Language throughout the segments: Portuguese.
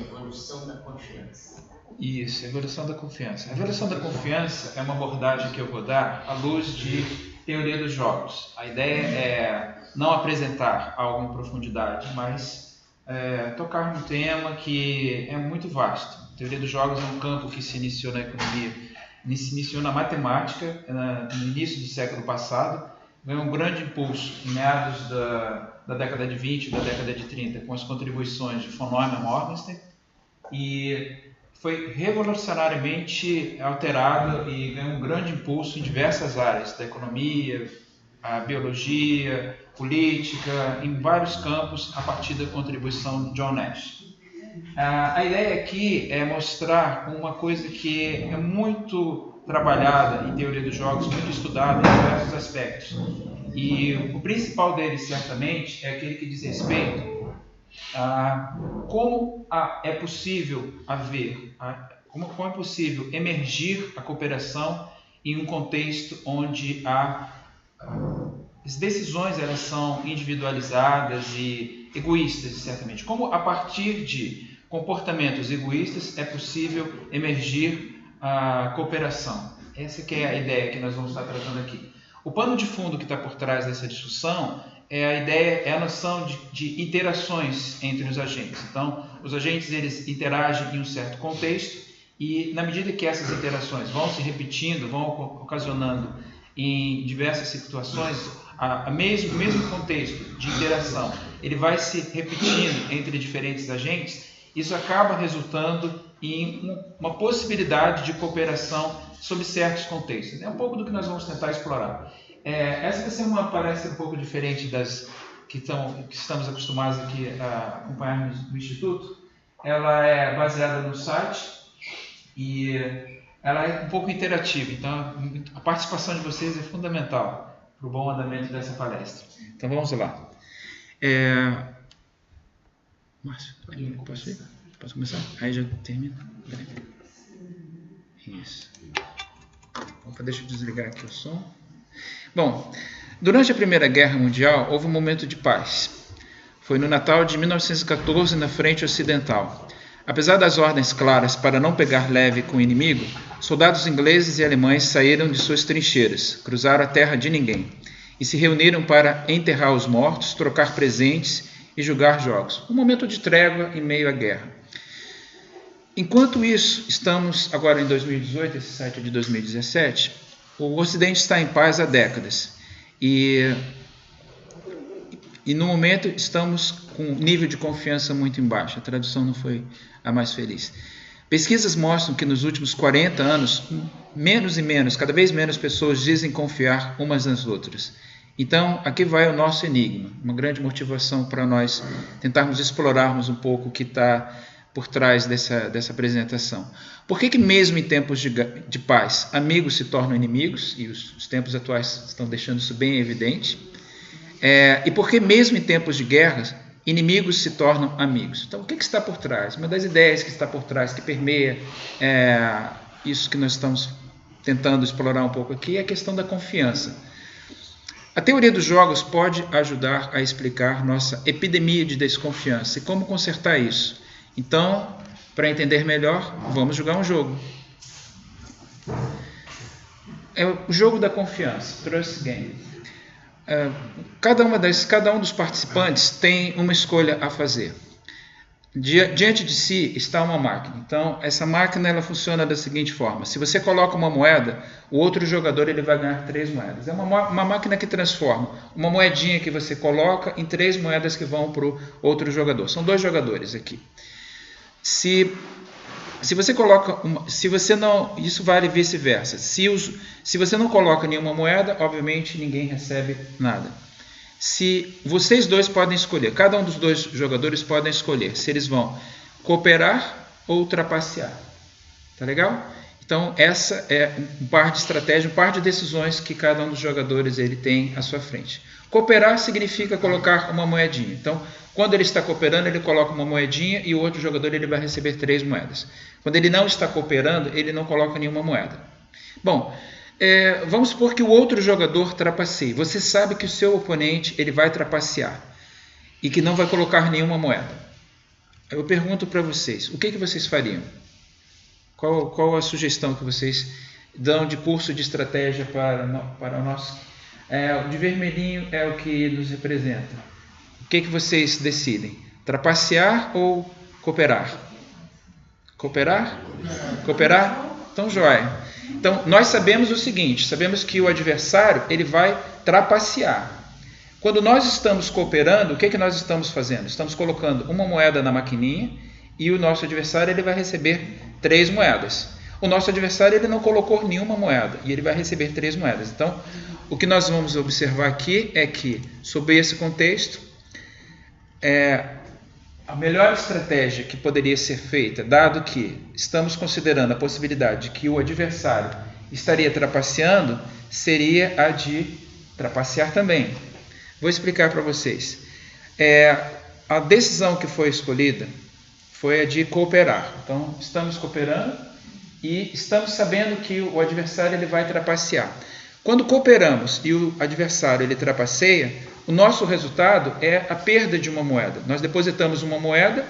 evolução da confiança. Isso, evolução da confiança. A evolução da confiança é uma abordagem que eu vou dar à luz de teoria dos jogos. A ideia é não apresentar algo em profundidade, mas tocar num tema que é muito vasto. A teoria dos jogos é um campo que se iniciou na economia, se iniciou na matemática no início do século passado, ganhou um grande impulso em meados da década de 20 e da década de 30, com as contribuições de von Neumann e Morgenstern, e foi revolucionariamente alterado e ganhou um grande impulso em diversas áreas da economia, a biologia, política, em vários campos, a partir da contribuição de John Nash. A ideia aqui é mostrar uma coisa que é muito trabalhada em teoria dos jogos, muito estudada em diversos aspectos. E o principal deles, certamente, é aquele que diz respeito a como é possível como é possível emergir a cooperação em um contexto onde as decisões elas são individualizadas e egoístas, certamente. Como a partir de comportamentos egoístas é possível emergir a cooperação. Essa que é a ideia que nós vamos estar tratando aqui. O pano de fundo que está por trás dessa discussão é a noção de interações entre os agentes. Então, os agentes eles interagem em um certo contexto e, na medida que essas interações vão se repetindo, vão ocasionando em diversas situações, o mesmo contexto de interação, ele vai se repetindo entre diferentes agentes, isso acaba resultando em uma possibilidade de cooperação sob certos contextos. É um pouco do que nós vamos tentar explorar. Essa vai ser uma palestra um pouco diferente das que estamos acostumados aqui a acompanhar no Instituto. Ela é baseada no site e ela é um pouco interativa, então a participação de vocês é fundamental para o bom andamento dessa palestra. Então vamos lá. Márcio, posso ir? Posso começar? Aí já termina? Isso. Opa, deixa eu desligar aqui o som. Bom, durante a Primeira Guerra Mundial houve um momento de paz. Foi no Natal de 1914 na frente ocidental. Apesar das ordens claras para não pegar leve com o inimigo, soldados ingleses e alemães saíram de suas trincheiras, cruzaram a terra de ninguém e se reuniram para enterrar os mortos, trocar presentes e jogar jogos. Um momento de trégua em meio à guerra. Enquanto isso, estamos agora em 2018, esse site é de 2017, o Ocidente está em paz há décadas e no momento estamos com um nível de confiança muito embaixo. A tradução não foi a mais feliz. Pesquisas mostram que nos últimos 40 anos, menos e menos, cada vez menos pessoas dizem confiar umas nas outras. Então, aqui vai o nosso enigma, uma grande motivação para nós tentarmos explorarmos um pouco o que está por trás dessa apresentação. Por que mesmo em tempos de paz, amigos se tornam inimigos, e os tempos atuais estão deixando isso bem evidente, e por que mesmo em tempos de guerras, inimigos se tornam amigos? Então, o que está por trás? Uma das ideias que está por trás, que permeia isso que nós estamos tentando explorar um pouco aqui, é a questão da confiança. A teoria dos jogos pode ajudar a explicar nossa epidemia de desconfiança e como consertar isso. Então, para entender melhor, vamos jogar um jogo. É o jogo da confiança, Trust Game. Cada um dos participantes tem uma escolha a fazer. Diante de si está uma máquina. Então, essa máquina ela funciona da seguinte forma. Se você coloca uma moeda, o outro jogador ele vai ganhar 3 moedas. É uma máquina que transforma uma moedinha que você coloca em 3 moedas que vão para o outro jogador. São 2 jogadores aqui. Se você coloca isso vale vice-versa. Se você não coloca nenhuma moeda, obviamente ninguém recebe nada. Se vocês dois podem escolher, cada um dos 2 jogadores podem escolher se eles vão cooperar ou trapacear. Tá legal? Então essa é um par de estratégias, um par de decisões que cada um dos jogadores ele tem à sua frente. Cooperar significa colocar uma moedinha. Então, quando ele está cooperando, ele coloca uma moedinha e o outro jogador ele vai receber 3 moedas. Quando ele não está cooperando, ele não coloca nenhuma moeda. Bom, vamos supor que o outro jogador trapaceie. Você sabe que o seu oponente ele vai trapacear e que não vai colocar nenhuma moeda. eu pergunto para vocês, o que vocês fariam? Qual a sugestão que vocês dão de curso de estratégia para o nosso... o de vermelhinho é o que nos representa. O que vocês decidem? Trapacear ou cooperar? Cooperar? Cooperar? Então, joia. Então, nós sabemos o seguinte, sabemos que o adversário ele vai trapacear. Quando nós estamos cooperando, o que nós estamos fazendo? Estamos colocando uma moeda na maquininha e o nosso adversário ele vai receber 3 moedas. O nosso adversário ele não colocou nenhuma moeda e ele vai receber 3 moedas. Então, o que nós vamos observar aqui é que, sob esse contexto, a melhor estratégia que poderia ser feita, dado que estamos considerando a possibilidade de que o adversário estaria trapaceando, seria a de trapacear também. Vou explicar para vocês. A decisão que foi escolhida foi a de cooperar. Então, estamos cooperando e estamos sabendo que o adversário ele vai trapacear. Quando cooperamos e o adversário ele trapaceia, o nosso resultado é a perda de uma moeda. Nós depositamos uma moeda,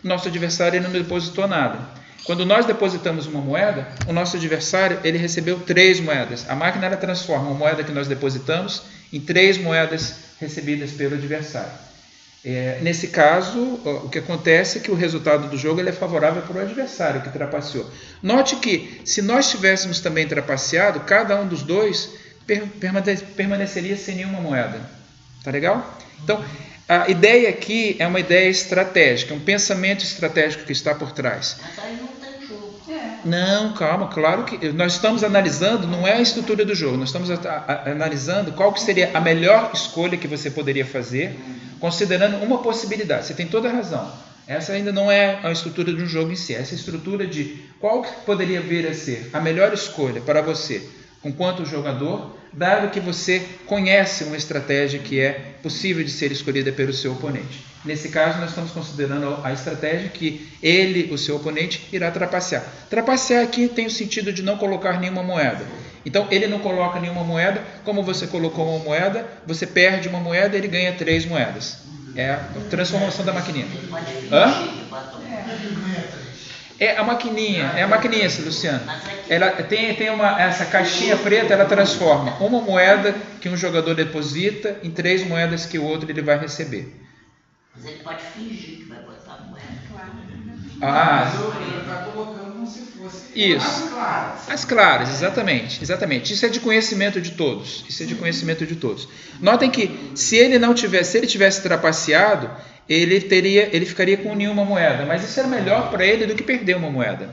nosso adversário ele não depositou nada. Quando nós depositamos uma moeda, o nosso adversário ele recebeu 3 moedas. A máquina ela transforma uma moeda que nós depositamos em 3 moedas recebidas pelo adversário. Nesse caso, o que acontece é que o resultado do jogo ele é favorável para o adversário que trapaceou. Note que, se nós tivéssemos também trapaceado, cada um dos dois permaneceria sem nenhuma moeda. Tá legal? Então, a ideia aqui é uma ideia estratégica, um pensamento estratégico que está por trás. Mas aí não tem jogo. Não, calma, claro que nós estamos analisando, não é a estrutura do jogo, nós estamos analisando qual que seria a melhor escolha que você poderia fazer, considerando uma possibilidade. Você tem toda a razão. Essa ainda não é a estrutura de um jogo em si, essa estrutura de qual que poderia vir a ser a melhor escolha para você, enquanto jogador, dado que você conhece uma estratégia que é possível de ser escolhida pelo seu oponente. Nesse caso, nós estamos considerando a estratégia que ele, o seu oponente, irá trapacear. Trapacear aqui tem o sentido de não colocar nenhuma moeda. Então, ele não coloca nenhuma moeda. Como você colocou uma moeda, você perde uma moeda e ele ganha 3 moedas. É a transformação da maquininha. É a maquininha, Luciano. Ela tem essa caixinha preta, ela transforma uma moeda que um jogador deposita em 3 moedas que o outro ele vai receber. Mas ele pode fingir que vai botar a moeda. Mas ele está colocando como se fosse isso. As claras. As claras, exatamente. Isso é de conhecimento de todos. Notem que se ele tivesse trapaceado, ele ficaria com nenhuma moeda, mas isso era melhor para ele do que perder uma moeda.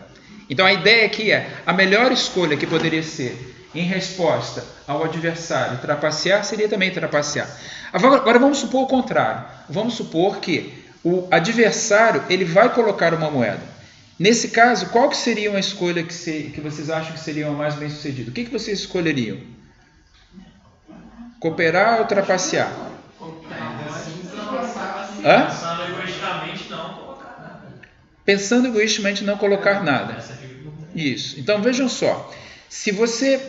Então a ideia aqui a melhor escolha que poderia ser em resposta ao adversário trapacear seria também trapacear. Agora vamos supor o contrário. Vamos supor que o adversário ele vai colocar uma moeda. Nesse caso, qual que seria uma escolha que vocês acham que seria a mais bem sucedida? O que vocês escolheriam? Cooperar ou trapacear? Pensando egoisticamente, não colocar nada. Pensando egoisticamente, não colocar nada. Isso. Então vejam só. Se você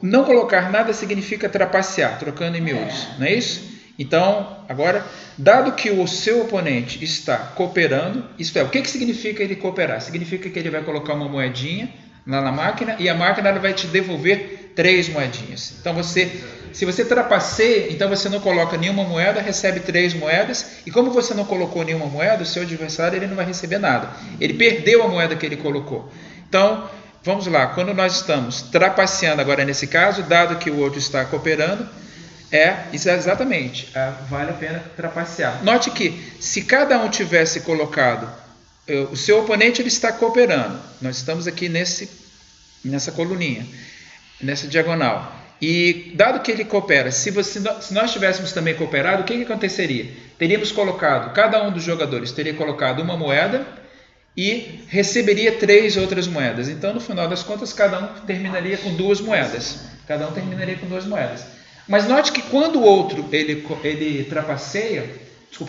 não colocar nada, significa trapacear, trocando em miúdos. Não é isso? Então, agora, dado que o seu oponente está cooperando, isto é, o que significa ele cooperar? Significa que ele vai colocar uma moedinha lá na máquina e a máquina ela vai te devolver 3 moedinhas. Então, se você trapaceia, então você não coloca nenhuma moeda, recebe 3 moedas, e como você não colocou nenhuma moeda, o seu adversário ele não vai receber nada. Ele perdeu a moeda que ele colocou. Então, vamos lá, quando nós estamos trapaceando agora nesse caso, dado que o outro está cooperando, exatamente, vale a pena trapacear. Note que se cada um tivesse colocado, o seu oponente ele está cooperando, nós estamos aqui nessa coluninha, nessa diagonal, e dado que ele coopera, se nós tivéssemos também cooperado, o que aconteceria? Teríamos colocado, cada um dos jogadores teria colocado uma moeda e receberia 3 outras moedas. Então, no final das contas, cada um terminaria com 2 moedas. Mas note que quando o outro ele trapaceia,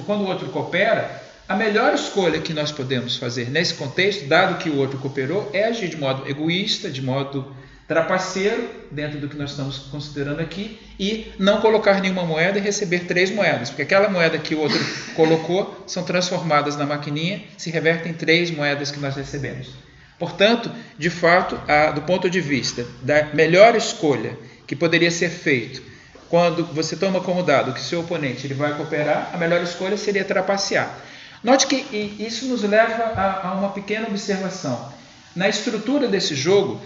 quando o outro coopera, a melhor escolha que nós podemos fazer nesse contexto, dado que o outro cooperou, é agir de modo egoísta, de modo trapaceiro, dentro do que nós estamos considerando aqui, e não colocar nenhuma moeda e receber 3 moedas, porque aquela moeda que o outro colocou são transformadas na maquininha, se revertem 3 moedas que nós recebemos. Portanto, de fato, do ponto de vista da melhor escolha que poderia ser feito quando você toma como dado que seu oponente ele vai cooperar, a melhor escolha seria trapacear. Note que isso nos leva a uma pequena observação. Na estrutura desse jogo,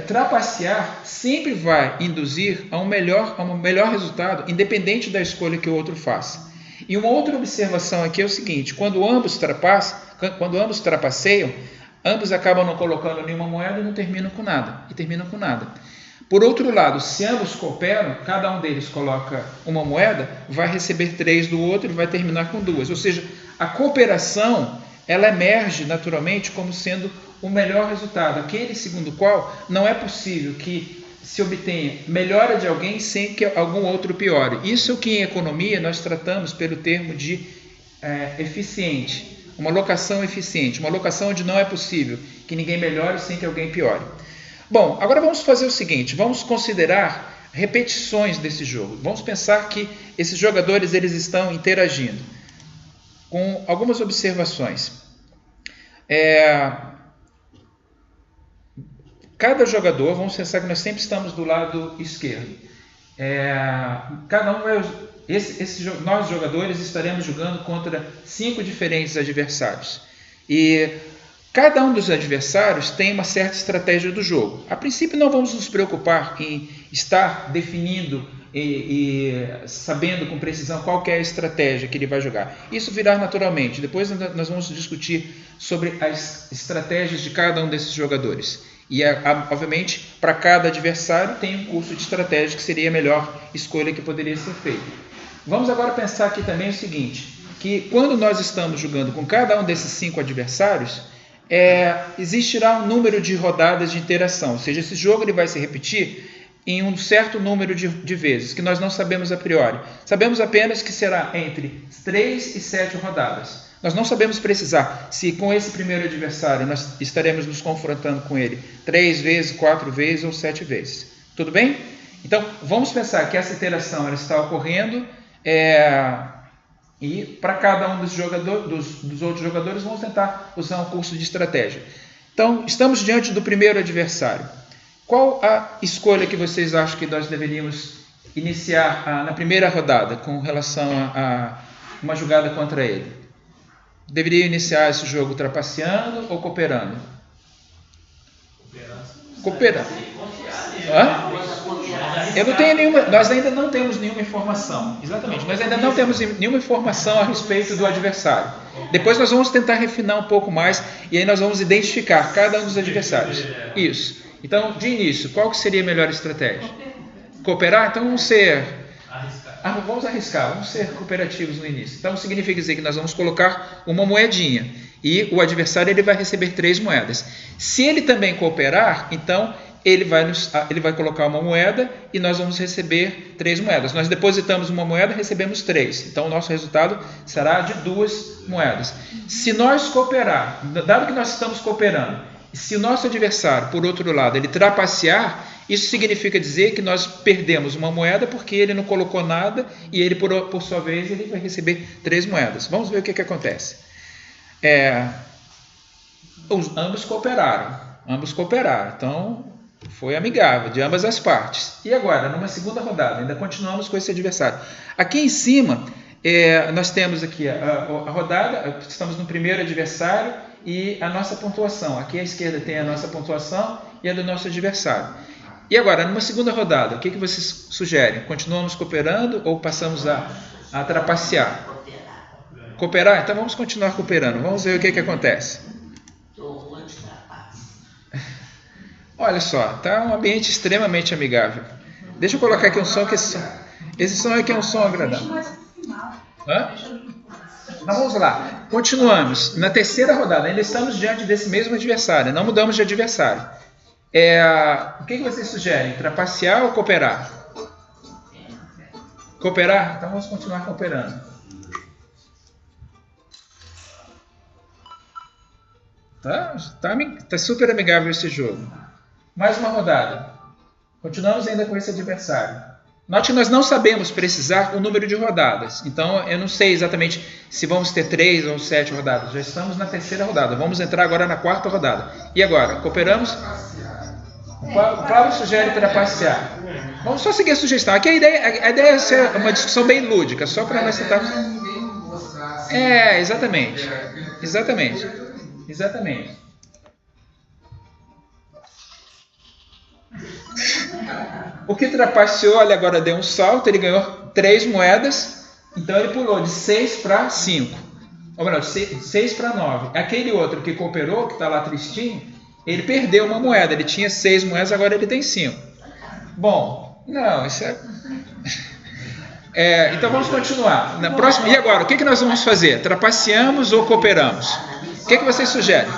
trapacear sempre vai induzir a um melhor resultado, independente da escolha que o outro faça. E uma outra observação aqui é o seguinte: quando ambos trapaceiam, ambos acabam não colocando nenhuma moeda e não terminam com nada. Por outro lado, se ambos cooperam, cada um deles coloca uma moeda, vai receber 3 do outro e vai terminar com 2. Ou seja, a cooperação ela emerge naturalmente como sendo o melhor resultado, aquele segundo o qual não é possível que se obtenha melhora de alguém sem que algum outro piore. Isso é o que em economia nós tratamos pelo termo de eficiente, uma locação eficiente, uma locação onde não é possível que ninguém melhore sem que alguém piore. Bom, agora vamos fazer o seguinte, vamos considerar repetições desse jogo. Vamos pensar que esses jogadores eles estão interagindo com algumas observações. Cada jogador, vamos pensar que nós sempre estamos do lado esquerdo. Nós jogadores estaremos jogando contra 5 diferentes adversários. E cada um dos adversários tem uma certa estratégia do jogo. A princípio não vamos nos preocupar em estar definindo e sabendo com precisão qual que é a estratégia que ele vai jogar. Isso virá naturalmente. Depois nós vamos discutir sobre as estratégias de cada um desses jogadores. E, obviamente, para cada adversário tem um curso de estratégia que seria a melhor escolha que poderia ser feita. Vamos agora pensar aqui também o seguinte, que quando nós estamos jogando com cada um desses 5 adversários, existirá um número de rodadas de interação. Ou seja, esse jogo ele vai se repetir em um certo número de vezes, que nós não sabemos a priori. Sabemos apenas que será entre 3 e 7 rodadas. Nós não sabemos precisar se com esse primeiro adversário nós estaremos nos confrontando com ele 3 vezes, 4 vezes ou 7 vezes. Tudo bem? Então, vamos pensar que essa interação ela está ocorrendo e para cada um dos outros jogadores vamos tentar usar um curso de estratégia. Então, estamos diante do primeiro adversário. Qual a escolha que vocês acham que nós deveríamos iniciar na primeira rodada com relação a uma jogada contra ele? Deveria iniciar esse jogo trapaceando ou cooperando? Cooperando. Eu não tenho nenhuma. Nós ainda não temos nenhuma informação. Exatamente. Nós ainda não temos nenhuma informação a respeito do adversário. Depois nós vamos tentar refinar um pouco mais e aí nós vamos identificar cada um dos adversários. Isso. Então, de início, qual que seria a melhor estratégia? Cooperar? Então vamos arriscar, vamos ser cooperativos no início. Então significa dizer que nós vamos colocar uma moedinha e o adversário ele vai receber 3 moedas. Se ele também cooperar, então ele vai colocar uma moeda e nós vamos receber 3 moedas. Nós depositamos uma moeda, recebemos 3. Então o nosso resultado será de 2 moedas. Se nós cooperar, dado que nós estamos cooperando, se o nosso adversário, por outro lado, ele trapacear, isso significa dizer que nós perdemos uma moeda porque ele não colocou nada e ele, por sua vez, ele vai receber 3 moedas. Vamos ver o que acontece. Ambos cooperaram. Então, foi amigável de ambas as partes. E agora, numa segunda rodada, ainda continuamos com esse adversário. Aqui em cima, nós temos aqui a rodada, estamos no primeiro adversário e a nossa pontuação. Aqui à esquerda tem a nossa pontuação e a do nosso adversário. E agora, numa segunda rodada, o que vocês sugerem? Continuamos cooperando ou passamos a trapacear? Cooperar? Então vamos continuar cooperando. Vamos ver o que acontece. Olha só, está um ambiente extremamente amigável. Deixa eu colocar aqui um som, que esse som aqui é um som agradável. Então vamos lá, continuamos. Na terceira rodada, ainda estamos diante desse mesmo adversário, não mudamos de adversário. O que vocês sugerem? Trapacear ou cooperar? Cooperar? Então vamos continuar cooperando. Tá super amigável esse jogo. Mais uma rodada. Continuamos ainda com esse adversário. Note que nós não sabemos precisar o número de rodadas. Então, eu não sei exatamente se vamos ter 3 ou 7 rodadas. Já estamos na terceira rodada. Vamos entrar agora na quarta rodada. E agora? Cooperamos? O Flávio sugere trapacear. Vamos só seguir a sugestão. Aqui a ideia é ser uma discussão bem lúdica, só para nós tentarmos... Exatamente. O que trapaceou, ele agora deu um salto, ele ganhou 3 moedas, então ele pulou de 6 para 5. Ou melhor, de 6 para 9. Aquele outro que cooperou, que está lá tristinho, ele perdeu uma moeda. Ele tinha 6 moedas, agora ele tem 5. Bom, não, isso então vamos continuar. Na próxima, e agora, o que nós vamos fazer? Trapaceamos ou cooperamos? O que vocês sugerem?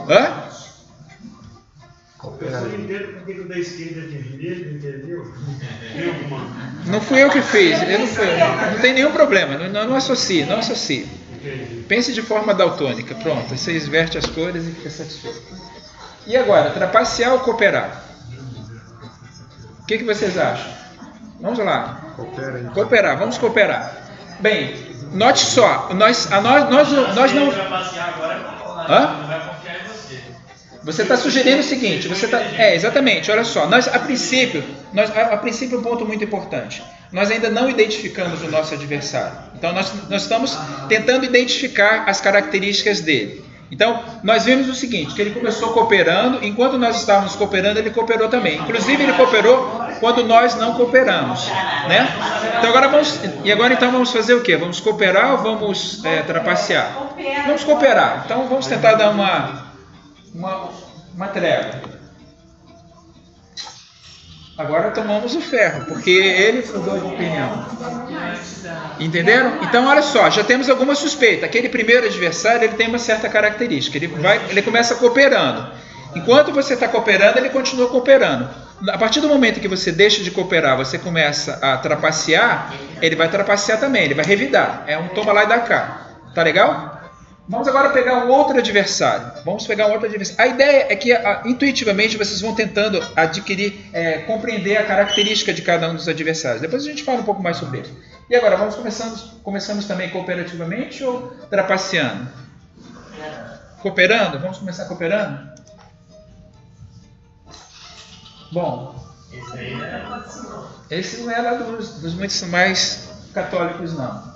Hã? Eu só não entendo porque o da esquerda é de vermelho, entendeu? Não fui eu que fiz. Não tem nenhum problema. Não associe. Pense de forma daltônica. Pronto, você inverte as cores e fica satisfeito. E agora, trapacear ou cooperar? O que vocês acham? Vamos lá. Cooperar, vamos cooperar. Bem, note só, nós não... Hã? Você está sugerindo o seguinte, exatamente, olha só, a princípio um ponto muito importante, nós ainda não identificamos o nosso adversário, então nós estamos tentando identificar as características dele. Então, nós vimos o seguinte, que ele começou cooperando, enquanto nós estávamos cooperando, ele cooperou também. Inclusive, ele cooperou quando nós não cooperamos, né? Então, agora vamos fazer o quê? Vamos cooperar ou vamos trapacear? Vamos cooperar. Então, vamos tentar dar uma trégua. Agora tomamos o ferro, porque ele mudou de opinião. Entenderam? Então, olha só, já temos alguma suspeita. Aquele primeiro adversário, ele tem uma certa característica. Ele começa cooperando. Enquanto você está cooperando, ele continua cooperando. A partir do momento que você deixa de cooperar, você começa a trapacear, ele vai trapacear também, ele vai revidar. É um toma lá e dá cá. Tá legal? Vamos agora pegar um outro adversário. A ideia é que intuitivamente vocês vão tentando adquirir, compreender a característica de cada um dos adversários. Depois a gente fala um pouco mais sobre ele. E agora, começamos também cooperativamente ou trapaceando? Cooperando? Vamos começar cooperando? Bom, esse não é lá dos muitos mais católicos, não.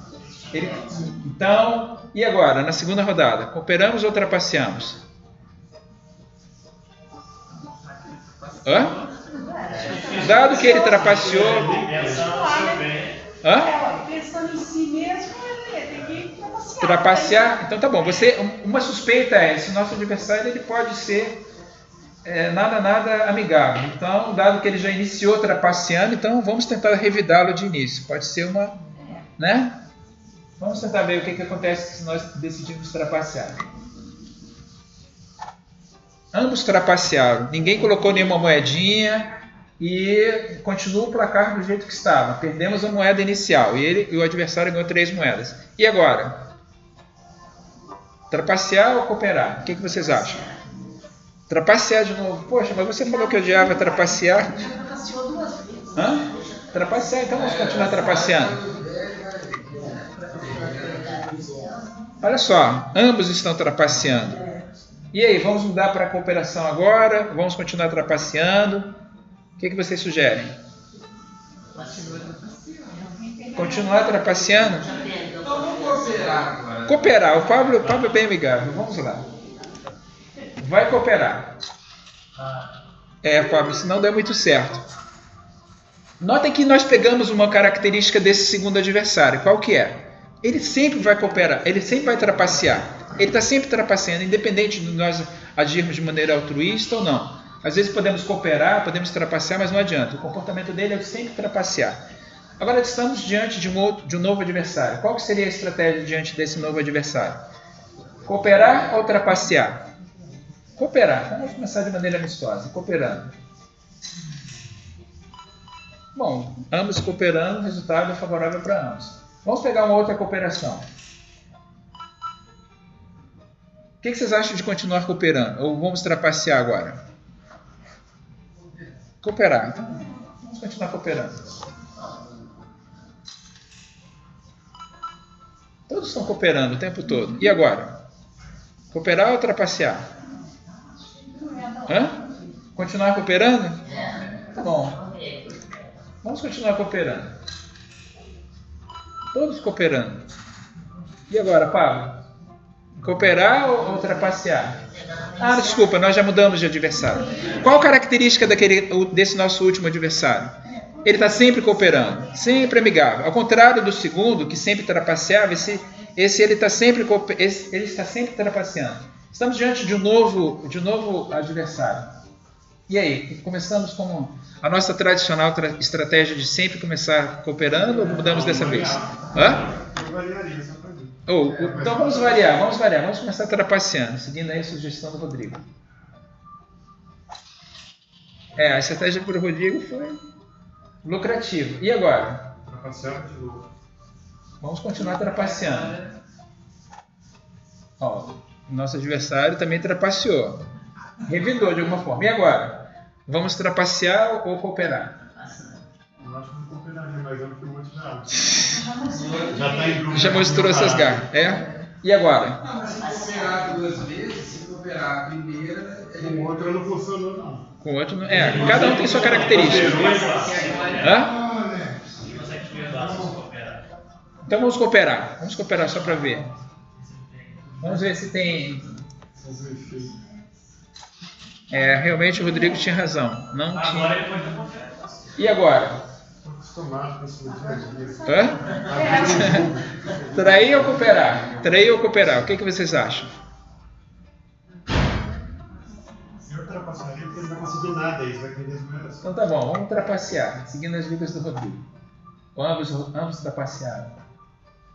Então, e agora, na segunda rodada, cooperamos ou trapaceamos? Hã? Dado que ele trapaceou... Hã? Pensando em si mesmo, ele tem que trapacear. Então tá bom. Uma suspeita é, se o nosso adversário ele pode ser nada amigável. Então, dado que ele já iniciou trapaceando, então vamos tentar revidá-lo de início. Pode ser uma... né? Vamos tentar ver o que acontece se nós decidimos trapacear. Ambos trapacearam. Ninguém colocou nenhuma moedinha e continua o placar do jeito que estava. Perdemos a moeda inicial e o adversário ganhou 3 moedas. E agora? Trapacear ou cooperar? O que vocês acham? Trapacear de novo. Poxa, mas você falou que odiava trapacear. Trapaceou 2 vezes. Hã? Trapacear, então vamos continuar trapaceando. Olha só, ambos estão trapaceando. E aí, vamos mudar para a cooperação agora? Vamos continuar trapaceando? O que vocês sugerem? Continuar trapaceando? Então vamos cooperar agora. Cooperar. O Pablo é bem amigável. Vamos lá. Vai cooperar. Pablo, isso não deu muito certo. Notem que nós pegamos uma característica desse segundo adversário. Qual que é? Ele sempre vai cooperar, ele sempre vai trapacear. Ele está sempre trapaceando, independente de nós agirmos de maneira altruísta ou não. Às vezes podemos cooperar, podemos trapacear, mas não adianta. O comportamento dele é sempre trapacear. Agora estamos diante de um novo adversário. Qual que seria a estratégia diante desse novo adversário? Cooperar ou trapacear? Cooperar. Vamos começar de maneira amistosa, cooperando. Bom, ambos cooperando, o resultado é favorável para ambos. Vamos pegar uma outra cooperação. O que vocês acham de continuar cooperando? Ou vamos trapacear agora? Cooperar. Então, vamos continuar cooperando. Todos estão cooperando o tempo todo. E agora? Cooperar ou trapacear? Hã? Continuar cooperando? Tá bom. Vamos continuar cooperando. Todos cooperando. E agora, Pablo? Cooperar ou trapacear? Ah, desculpa, nós já mudamos de adversário. Qual característica desse nosso último adversário? Ele está sempre cooperando, sempre amigável. Ao contrário do segundo, que sempre trapaceava, esse ele está sempre trapaceando. Estamos diante de um novo adversário. E aí, começamos com a nossa tradicional estratégia de sempre começar cooperando ou mudamos dessa vez? Hã? Eu variaria, só para mim. Então vamos variar. Vamos começar trapaceando, seguindo aí a sugestão do Rodrigo. A estratégia para o Rodrigo foi lucrativa. E agora? Trapacear de novo. Vamos continuar trapaceando. Ó, nosso adversário também trapaceou. Revidou de alguma forma. E agora? Vamos trapacear ou cooperar? Eu acho que não cooperaria, mas eu não fui motivado. Já está em grupo. Já mostrou essas garras. E agora? Não, se cooperar 2 vezes, se cooperar a primeira... O outro não funcionou, não. Com o outro não. Cada um tem sua característica. Hã? Então vamos cooperar. Vamos cooperar só para ver. Vamos ver se tem. Realmente o Rodrigo tinha razão. Não tinha. Agora ele pode confiar. E agora? Estou acostumado com esse dia a dia. Hã? Trair ou cooperar? Trair ou cooperar? O que vocês acham? Eu ultrapassaria porque ele não vai conseguir nada aí, vai perder as moedas. Então tá bom, vamos trapacear, seguindo as dicas do Rodrigo. Ambos trapacearam.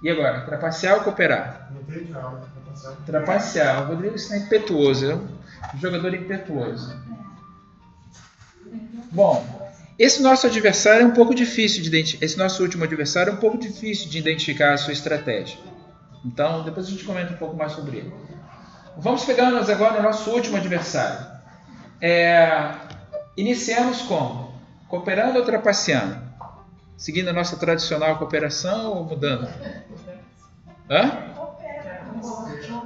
E agora, trapacear ou cooperar? Não tem diálogo, trapacear. Trapacear. O Rodrigo está impetuoso, é um jogador impetuoso. Bom, esse nosso adversário é um pouco difícil de identificar. Esse nosso último adversário é um pouco difícil de identificar a sua estratégia. Então, depois a gente comenta um pouco mais sobre ele. Vamos pegar-nos agora no nosso último adversário. Iniciamos como? Cooperando ou trapaceando? Seguindo a nossa tradicional cooperação ou mudando? Hã?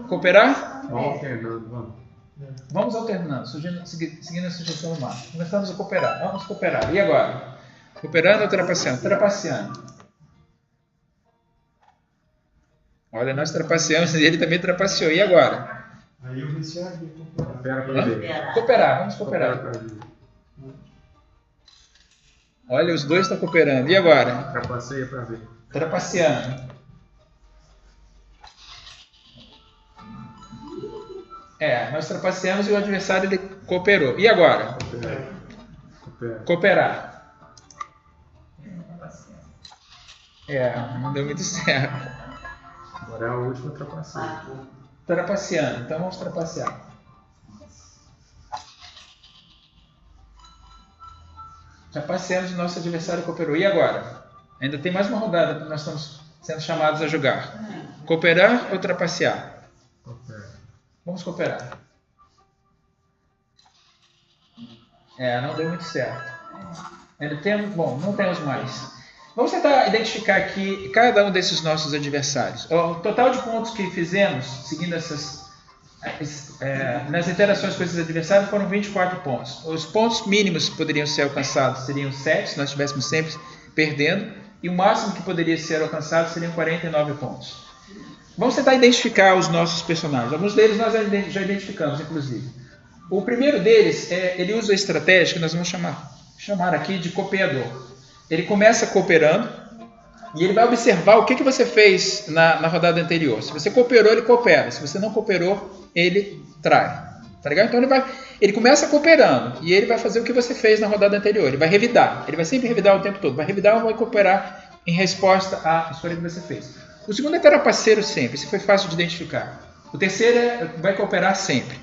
Cooperar? Vamos alternando, seguindo a sugestão do Marcos. Começamos a cooperar. Vamos cooperar. E agora? Cooperando ou trapaceando? Trapaceando. Olha, nós trapaceamos e ele também trapaceou. E agora? Aí eu iniciaria cooperar. Cooperar, vamos cooperar. Olha, os dois estão cooperando. E agora? Trapaceia para ver. Trapaceando. Nós trapaceamos e o adversário ele cooperou. E agora? Cooperar. Não deu muito certo. Agora é a última trapaceia. Trapaceando. Então vamos trapacear. Trapaceamos e nosso adversário cooperou. E agora? Ainda tem mais uma rodada que nós estamos sendo chamados a jogar. Cooperar ou trapacear? Vamos cooperar. Não deu muito certo. Não temos mais. Vamos tentar identificar aqui cada um desses nossos adversários. O total de pontos que fizemos, seguindo nas interações com esses adversários, foram 24 pontos. Os pontos mínimos que poderiam ser alcançados seriam 7, se nós estivéssemos sempre perdendo, e o máximo que poderia ser alcançado seriam 49 pontos. Vamos tentar identificar os nossos personagens. Alguns deles nós já identificamos, inclusive. O primeiro deles, ele usa a estratégia que nós vamos chamar aqui de copiador. Ele começa cooperando e ele vai observar o que você fez na rodada anterior. Se você cooperou, ele coopera. Se você não cooperou, ele trai. Tá ligado? Então ele começa cooperando e ele vai fazer o que você fez na rodada anterior. Ele vai revidar. Ele vai sempre revidar o tempo todo. Vai revidar ou vai cooperar em resposta à escolha que você fez. O segundo é trapaceiro sempre. Esse foi fácil de identificar. O terceiro vai cooperar sempre.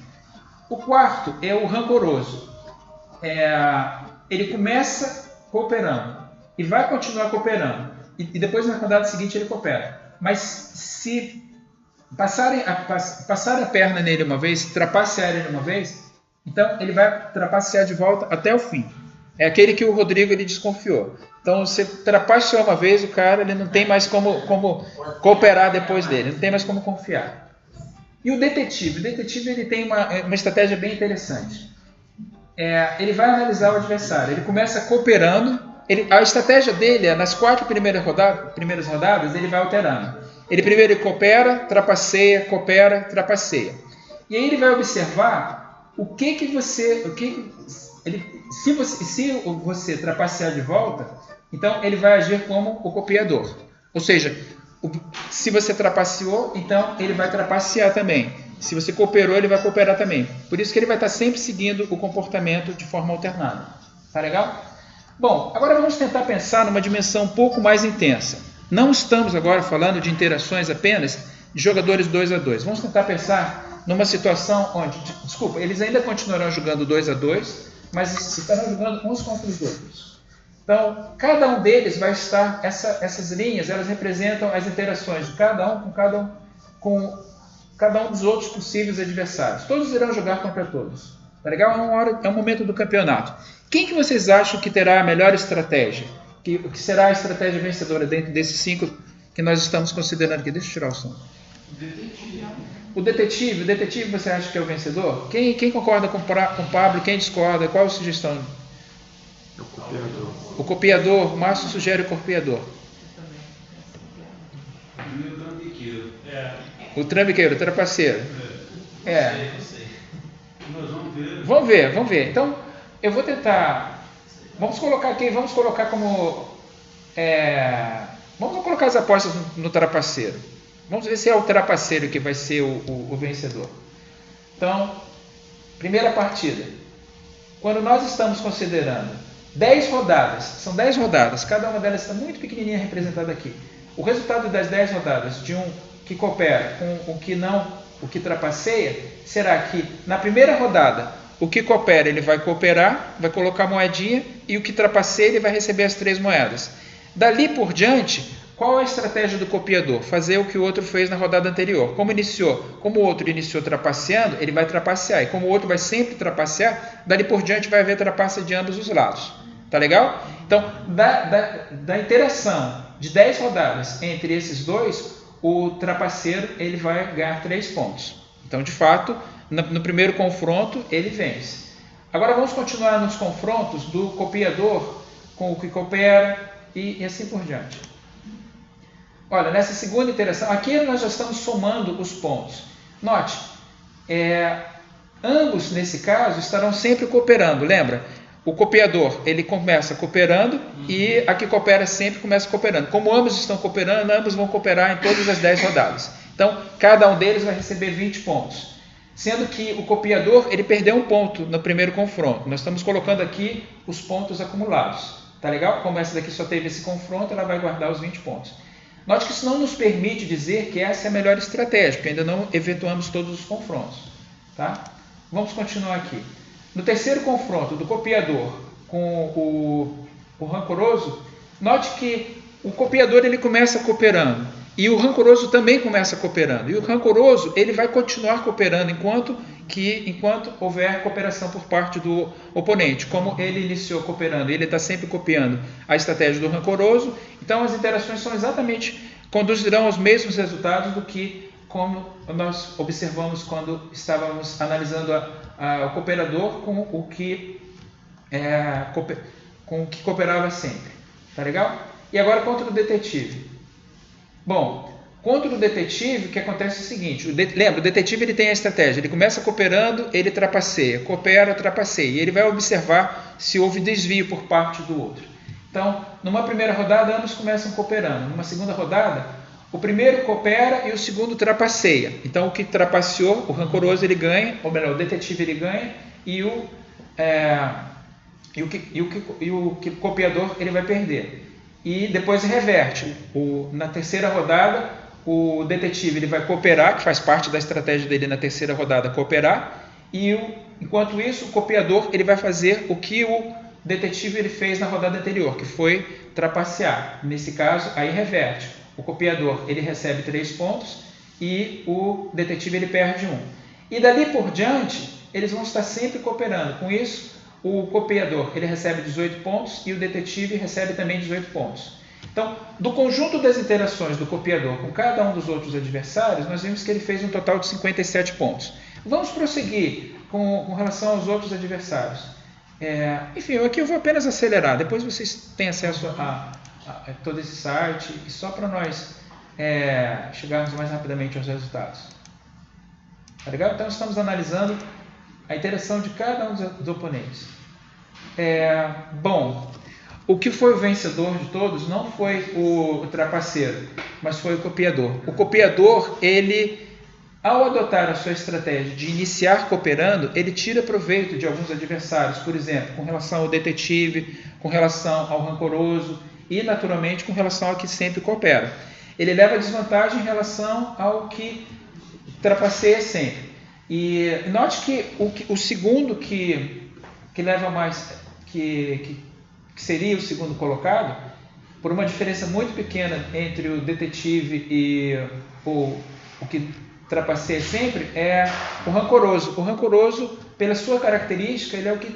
O quarto é o rancoroso. Ele começa cooperando e vai continuar cooperando. E depois na rodada seguinte ele coopera. Mas se passarem a perna nele uma vez, trapacear ele uma vez, então ele vai trapacear de volta até o fim. é aquele que o Rodrigo ele desconfiou. Então, você trapaceou uma vez, o cara ele não tem mais como cooperar depois dele, não tem mais como confiar. E o detetive ele tem uma estratégia bem interessante. Ele vai analisar o adversário, ele começa cooperando, a estratégia dele é, nas 4 primeiras rodadas, ele vai alterando. Ele primeiro coopera, trapaceia, e aí ele vai observar se você trapacear de volta, então ele vai agir como o copiador. Ou seja, se você trapaceou, então ele vai trapacear também. Se você cooperou, ele vai cooperar também. Por isso que ele vai estar sempre seguindo o comportamento de forma alternada. Tá legal? Bom, agora vamos tentar pensar numa dimensão um pouco mais intensa. Não estamos agora falando de interações apenas de jogadores 2 a 2. Vamos tentar pensar numa situação onde, eles ainda continuarão jogando 2 a 2, mas estarão jogando uns contra os outros. Então, cada um deles vai estar, essas linhas, elas representam as interações de cada um com cada um dos outros possíveis adversários. Todos irão jogar contra todos. Tá legal? É um momento do campeonato. Quem que vocês acham que terá a melhor estratégia? Que será a estratégia vencedora dentro desses 5 que nós estamos considerando aqui? Deixa eu tirar o som. O detetive você acha que é o vencedor? Quem concorda com o Pablo? Quem discorda? Qual a sugestão? É o copiador. O copiador. O Márcio sugere o copiador. O trambiqueiro, o trapaceiro. Vamos ver. Então, eu vou tentar. Vamos colocar como. Vamos colocar as apostas no trapaceiro. Vamos ver se é o trapaceiro que vai ser o vencedor. Então, primeira partida. Quando nós estamos considerando 10 rodadas, são 10 rodadas, cada uma delas está muito pequenininha representada aqui. O resultado das 10 rodadas de um que coopera com o que trapaceia, será que na primeira rodada o que coopera ele vai cooperar, vai colocar moedinha, e o que trapaceia ele vai receber as 3 moedas. Dali por diante, qual a estratégia do copiador? Fazer o que o outro fez na rodada anterior. Como o outro iniciou trapaceando, ele vai trapacear, e como o outro vai sempre trapacear, dali por diante vai haver trapaça de ambos os lados. Tá legal? Então, da interação de 10 rodadas entre esses dois, o trapaceiro ele vai ganhar 3 pontos. Então, de fato, no primeiro confronto, ele vence. Agora vamos continuar nos confrontos do copiador com o que coopera e assim por diante. Olha, nessa segunda interação, aqui nós já estamos somando os pontos. Note, ambos, nesse caso, estarão sempre cooperando. Lembra? O copiador, ele começa cooperando e a que coopera sempre começa cooperando. Como ambos estão cooperando, ambos vão cooperar em todas as 10 rodadas. Então, cada um deles vai receber 20 pontos. Sendo que o copiador, ele perdeu um ponto no primeiro confronto. Nós estamos colocando aqui os pontos acumulados. Tá legal? Como essa daqui só teve esse confronto, ela vai guardar os 20 pontos. Note que isso não nos permite dizer que essa é a melhor estratégia, porque ainda não efetuamos todos os confrontos. Tá? Vamos continuar aqui. No terceiro confronto do copiador com o rancoroso, note que o copiador ele começa cooperando e o rancoroso também começa cooperando. E o rancoroso ele vai continuar cooperando enquanto houver cooperação por parte do oponente. Como ele iniciou cooperando, ele está sempre copiando a estratégia do rancoroso, então as interações conduzirão aos mesmos resultados do que como nós observamos quando estávamos analisando o cooperador com o que cooperava sempre. Tá legal? E agora contra o detetive. Bom, contra o detetive, o que acontece é o seguinte, lembra, o detetive ele tem a estratégia, ele começa cooperando, ele trapaceia, coopera, trapaceia, e ele vai observar se houve desvio por parte do outro. Então, numa primeira rodada, ambos começam cooperando, numa segunda rodada, o primeiro coopera e o segundo trapaceia. Então, o que trapaceou, o rancoroso ele ganha, ou melhor, o detetive ele ganha, e o copiador ele vai perder. E depois reverte. Na terceira rodada, o detetive ele vai cooperar, que faz parte da estratégia dele na terceira rodada, cooperar, e enquanto isso, o copiador ele vai fazer o que o detetive ele fez na rodada anterior, que foi trapacear. Nesse caso, aí reverte. O copiador ele recebe 3 pontos e o detetive ele perde 1. E dali por diante, eles vão estar sempre cooperando. Com isso, o copiador ele recebe 18 pontos e o detetive recebe também 18 pontos. Então, do conjunto das interações do copiador com cada um dos outros adversários, nós vimos que ele fez um total de 57 pontos. Vamos prosseguir com relação aos outros adversários. Enfim, aqui eu vou apenas acelerar, depois vocês têm acesso a todo esse site, e só para nós chegarmos mais rapidamente aos resultados. Tá legal? Então, estamos analisando a interação de cada um dos oponentes. Bom, o que foi o vencedor de todos não foi o trapaceiro, mas foi o copiador. O copiador, ele, ao adotar a sua estratégia de iniciar cooperando, ele tira proveito de alguns adversários, por exemplo, com relação ao detetive, com relação ao rancoroso e, naturalmente, com relação ao que sempre coopera. Ele leva desvantagem em relação ao que trapaceia sempre. E note que o segundo que leva mais, que seria o segundo colocado, por uma diferença muito pequena entre o detetive e o que trapaceia sempre, é o rancoroso. O rancoroso, pela sua característica, ele é o que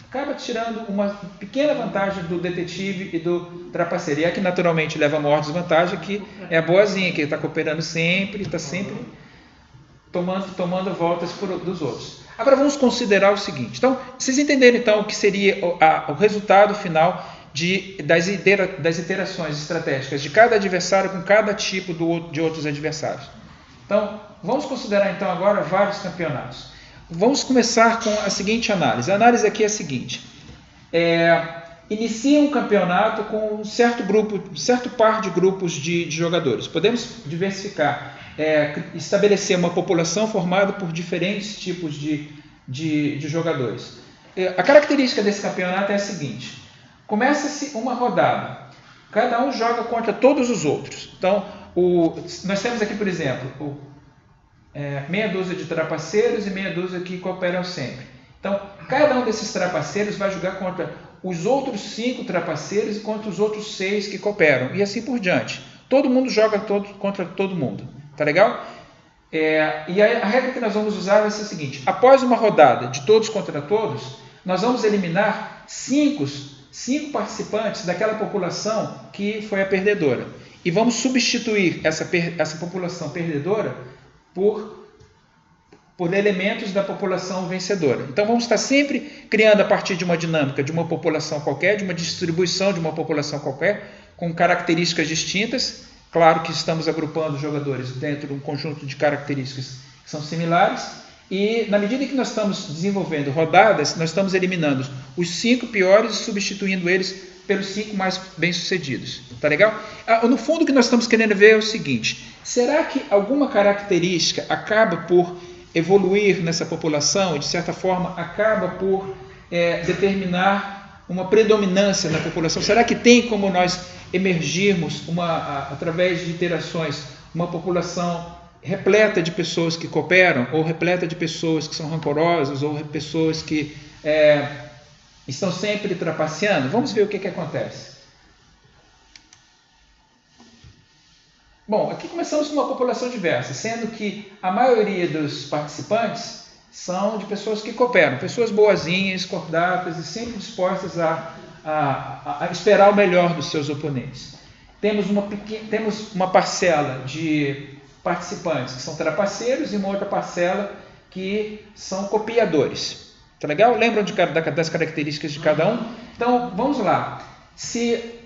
acaba tirando uma pequena vantagem do detetive e do trapaceiro. E é que naturalmente leva a maior desvantagem, que é a boazinha, que ele está cooperando sempre, está sempre tomando voltas dos outros. Agora vamos considerar o seguinte. Então, vocês entenderam então o que seria o resultado final das interações estratégicas de cada adversário com cada tipo de outros adversários. Então, vamos considerar então agora vários campeonatos. Vamos começar com a seguinte análise. A análise aqui é a seguinte. Inicia um campeonato com um certo par de grupos de jogadores. Podemos diversificar, estabelecer uma população formada por diferentes tipos de jogadores. A característica desse campeonato é a seguinte. Começa-se uma rodada. Cada um joga contra todos os outros. Então, nós temos aqui, por exemplo, meia dúzia de trapaceiros e meia dúzia que cooperam sempre. Então, cada um desses trapaceiros vai jogar contra os outros 5 trapaceiros e contra os outros 6 que cooperam. E assim por diante. Todo mundo joga contra todo mundo. Tá legal? E a regra que nós vamos usar vai ser a seguinte. Após uma rodada de todos contra todos, nós vamos eliminar 5 participantes daquela população que foi a perdedora. E vamos substituir essa população perdedora por elementos da população vencedora. Então vamos estar sempre criando a partir de uma dinâmica de uma população qualquer, de uma distribuição de uma população qualquer, com características distintas. Claro que estamos agrupando jogadores dentro de um conjunto de características que são similares. E na medida que nós estamos desenvolvendo rodadas, nós estamos eliminando os 5 piores e substituindo eles pelos 5 mais bem-sucedidos. Tá legal? No fundo, o que nós estamos querendo ver é o seguinte. Será que alguma característica acaba por evoluir nessa população e, de certa forma, acaba por determinar uma predominância na população? Será que tem como nós emergirmos, através de interações, uma população repleta de pessoas que cooperam, ou repleta de pessoas que são rancorosas, ou pessoas que estão sempre trapaceando? Vamos ver o que acontece. Bom, aqui começamos com uma população diversa, sendo que a maioria dos participantes são de pessoas que cooperam, pessoas boazinhas, cordatas e sempre dispostas a esperar o melhor dos seus oponentes. Temos uma parcela de participantes que são trapaceiros e uma outra parcela que são copiadores. Tá legal? Lembram das características de cada um? Então, vamos lá.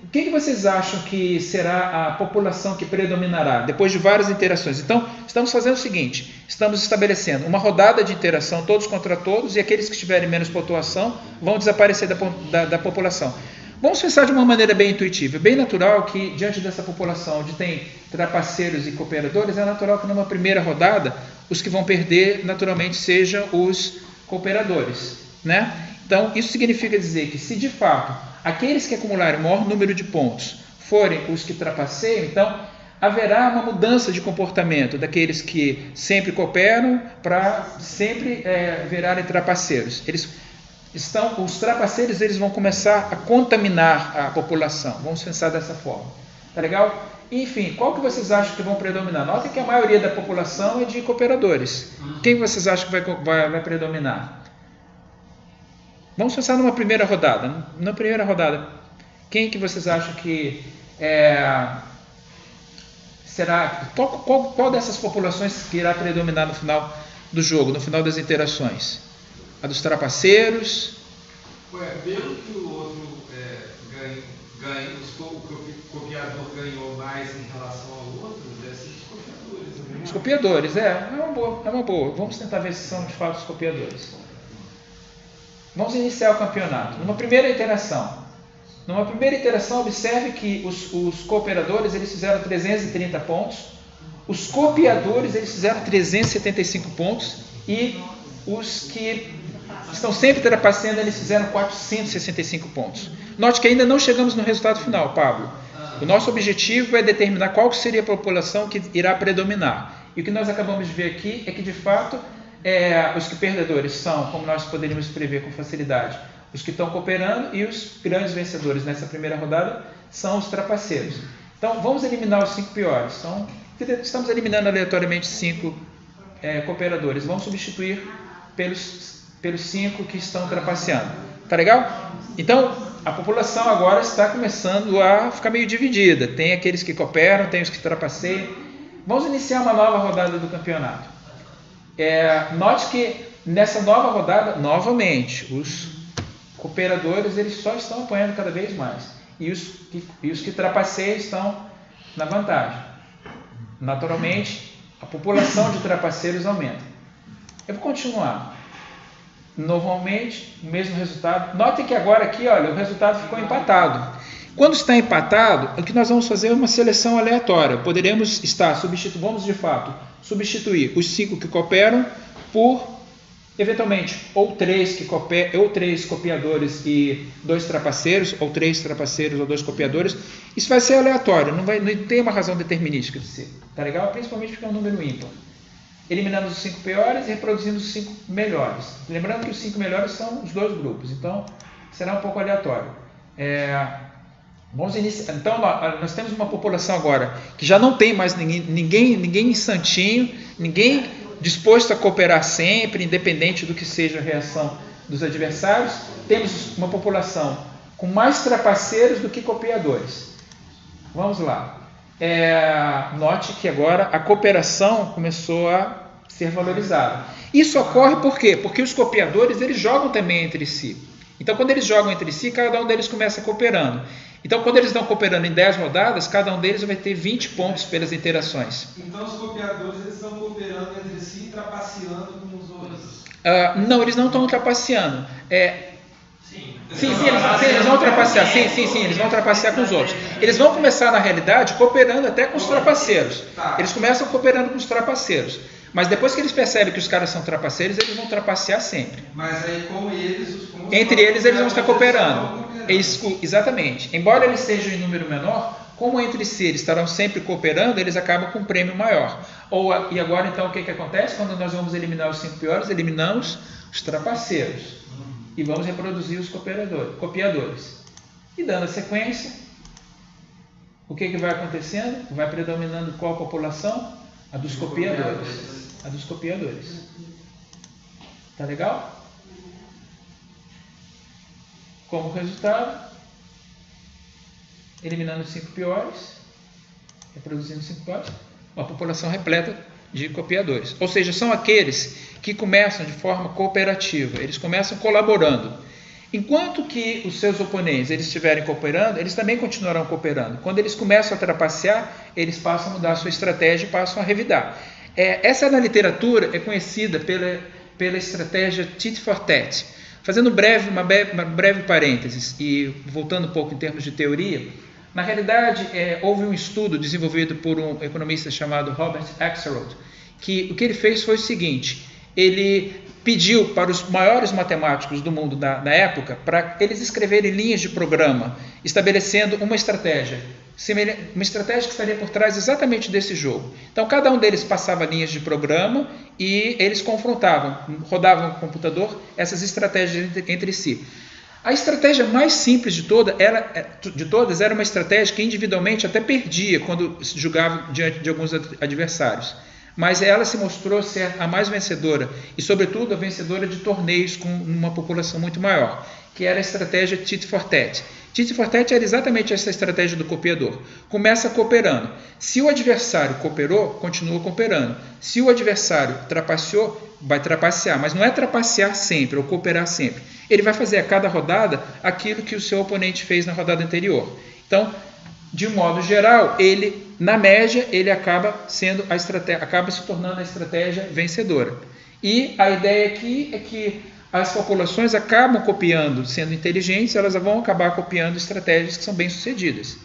O que vocês acham que será a população que predominará depois de várias interações? Então, estamos fazendo o seguinte. Estamos estabelecendo uma rodada de interação, todos contra todos, e aqueles que tiverem menos pontuação vão desaparecer da população. Vamos pensar de uma maneira bem intuitiva, bem natural que diante dessa população onde tem trapaceiros e cooperadores, é natural que numa primeira rodada os que vão perder naturalmente sejam os cooperadores, né? Então isso significa dizer que se de fato aqueles que acumularem o maior número de pontos forem os que trapaceiam, então haverá uma mudança de comportamento daqueles que sempre cooperam para sempre virarem trapaceiros. Os trapaceiros eles vão começar a contaminar a população. Vamos pensar dessa forma. Tá legal? Enfim, qual que vocês acham que vão predominar? Notem que a maioria da população é de cooperadores. Quem vocês acham que vai predominar? Vamos pensar numa primeira rodada. Na primeira rodada, quem que vocês acham que será? Qual dessas populações que irá predominar no final do jogo, no final das interações? A dos trapaceiros? Pelo que o outro o copiador ganhou mais em relação ao outro, deve ser os copiadores. Os copiadores, é uma boa. Vamos tentar ver se são de fato os copiadores. Vamos iniciar o campeonato. Numa primeira interação, observe que os cooperadores eles fizeram 330 pontos, os copiadores eles fizeram 375 pontos e os que estão sempre trapaceando eles fizeram 465 pontos. Note que ainda não chegamos no resultado final, Pablo. O nosso objetivo é determinar qual seria a população que irá predominar. E o que nós acabamos de ver aqui é que, de fato, os que perdedores são, como nós poderíamos prever com facilidade, os que estão cooperando, e os grandes vencedores nessa primeira rodada são os trapaceiros. Então, vamos eliminar os 5 piores. Então, estamos eliminando aleatoriamente 5 cooperadores. Vamos substituir pelos 5 que estão trapaceando. Tá legal? Então, a população agora está começando a ficar meio dividida. Tem aqueles que cooperam, tem os que trapaceiam. Vamos iniciar uma nova rodada do campeonato. Note que nessa nova rodada, novamente, os cooperadores eles só estão apanhando cada vez mais. E os que trapaceiam estão na vantagem. Naturalmente, a população de trapaceiros aumenta. Eu vou continuar. Novamente, o mesmo resultado. Notem que agora aqui, olha, o resultado ficou empatado. Quando está empatado, o que nós vamos fazer é uma seleção aleatória. Poderemos vamos de fato substituir os 5 que cooperam por, eventualmente, ou 3 copiadores e 2 trapaceiros, ou 3 trapaceiros ou 2 copiadores. Isso vai ser aleatório, não tem uma razão determinística de ser. Tá legal? Principalmente porque é um número ímpar. Eliminando os 5 piores e reproduzindo os 5 melhores. Lembrando que os 5 melhores são os 2 grupos, então será um pouco aleatório. Vamos iniciar. Então, nós temos uma população agora que já não tem mais ninguém santinho, ninguém disposto a cooperar sempre, independente do que seja a reação dos adversários. Temos uma população com mais trapaceiros do que copiadores. Vamos lá. Note que agora a cooperação começou a ser valorizada. Isso ocorre por quê? Porque os copiadores eles jogam também entre si. Então, quando eles jogam entre si, cada um deles começa cooperando. Então, quando eles estão cooperando em 10 rodadas, cada um deles vai ter 20 pontos pelas interações. Então, os copiadores eles estão cooperando entre si e trapaceando com os outros? Não, eles não estão trapaceando. Sim, eles vão trapacear. Sim, eles vão trapacear com os outros. Eles vão começar, na realidade, cooperando até com os trapaceiros. Eles começam cooperando com os trapaceiros. Mas depois que eles percebem que os caras são trapaceiros, eles vão trapacear sempre. Mas aí, entre eles vão estar cooperando. Exatamente. Embora eles sejam em número menor, como entre si eles estarão sempre cooperando, eles acabam com um prêmio maior. E agora, então, o que acontece? Quando nós vamos eliminar os 5 piores, eliminamos os trapaceiros. E vamos reproduzir os copiadores. E dando a sequência, o que vai acontecendo? Vai predominando qual população? A dos copiadores. A dos copiadores. Tá legal? Como resultado, eliminando os 5 piores, reproduzindo os 5 piores, uma população repleta de copiadores. Ou seja, são aqueles que começam de forma cooperativa, eles começam colaborando. Enquanto que os seus oponentes eles estiverem cooperando, eles também continuarão cooperando. Quando eles começam a trapacear, eles passam a mudar a sua estratégia e passam a revidar. Essa na literatura é conhecida pela estratégia tit for tat. Fazendo uma breve parênteses e voltando um pouco em termos de teoria, na realidade houve um estudo desenvolvido por um economista chamado Robert Axelrod, que o que ele fez foi o seguinte: ele pediu para os maiores matemáticos do mundo da época para eles escreverem linhas de programa, estabelecendo uma estratégia que estaria por trás exatamente desse jogo. Então, cada um deles passava linhas de programa e eles confrontavam, rodavam no computador essas estratégias entre si. A estratégia mais simples de todas era uma estratégia que individualmente até perdia quando se jogava diante de alguns adversários. mas ela se mostrou ser a mais vencedora e, sobretudo, a vencedora de torneios com uma população muito maior, que era a estratégia tit for tat. Tit for tat era exatamente essa estratégia do copiador. Começa cooperando. Se o adversário cooperou, continua cooperando. Se o adversário trapaceou, vai trapacear, mas não é trapacear sempre ou cooperar sempre. Ele vai fazer a cada rodada aquilo que o seu oponente fez na rodada anterior. Então, de um modo geral, ele, na média, ele acaba se tornando a estratégia vencedora. E a ideia aqui é que as populações acabam copiando, sendo inteligentes, elas vão acabar copiando estratégias que são bem-sucedidas.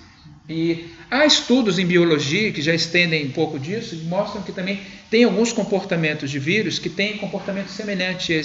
E há estudos em biologia que já estendem um pouco disso, e mostram que também tem alguns comportamentos de vírus que têm comportamento semelhante a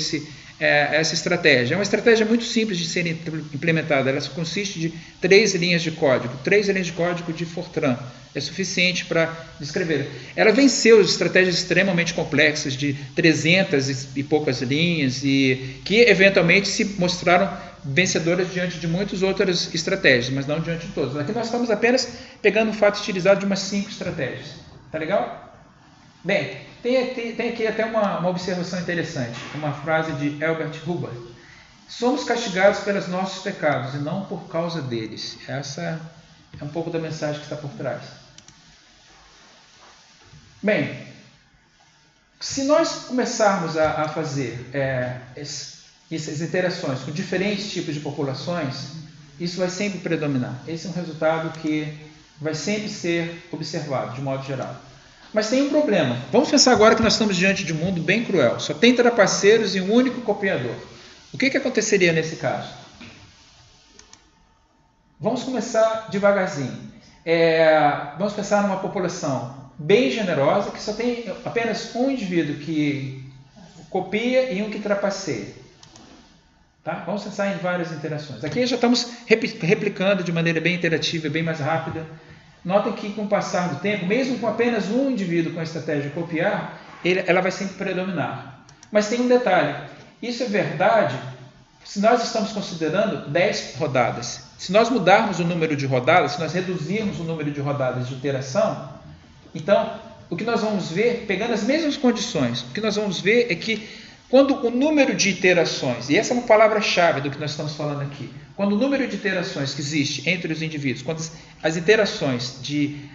essa estratégia. É uma estratégia muito simples de ser implementada, ela consiste de 3 linhas de código, 3 linhas de código de Fortran. É suficiente para descrever. Ela venceu estratégias extremamente complexas de 300 e poucas linhas e que eventualmente se mostraram vencedoras diante de muitas outras estratégias, mas não diante de todas. Aqui nós estamos apenas pegando o fato utilizado de umas 5 estratégias. Tá legal? Bem, tem aqui até uma observação interessante, uma frase de Albert Hubbard. Somos castigados pelos nossos pecados e não por causa deles. Essa é um pouco da mensagem que está por trás. Bem, se nós começarmos a fazer essas interações com diferentes tipos de populações, isso vai sempre predominar. Esse é um resultado que vai sempre ser observado, de modo geral. Mas tem um problema. Vamos pensar agora que nós estamos diante de um mundo bem cruel. Só tem trapaceiros e um único copiador. O que aconteceria nesse caso? Vamos começar devagarzinho. Vamos pensar numa população bem generosa, que só tem apenas um indivíduo que copia e um que trapaceia. Tá? Vamos pensar em várias interações. Aqui já estamos replicando de maneira bem interativa, bem mais rápida. Notem que com o passar do tempo, mesmo com apenas um indivíduo com a estratégia de copiar, ela vai sempre predominar. Mas tem um detalhe. Isso é verdade se nós estamos considerando 10 rodadas. Se nós mudarmos o número de rodadas, se nós reduzirmos o número de rodadas de interação, então, o que nós vamos ver, pegando as mesmas condições, o que nós vamos ver é que quando o número de iterações, e essa é uma palavra-chave do que nós estamos falando aqui, quando o número de iterações que existe entre os indivíduos, quando as iterações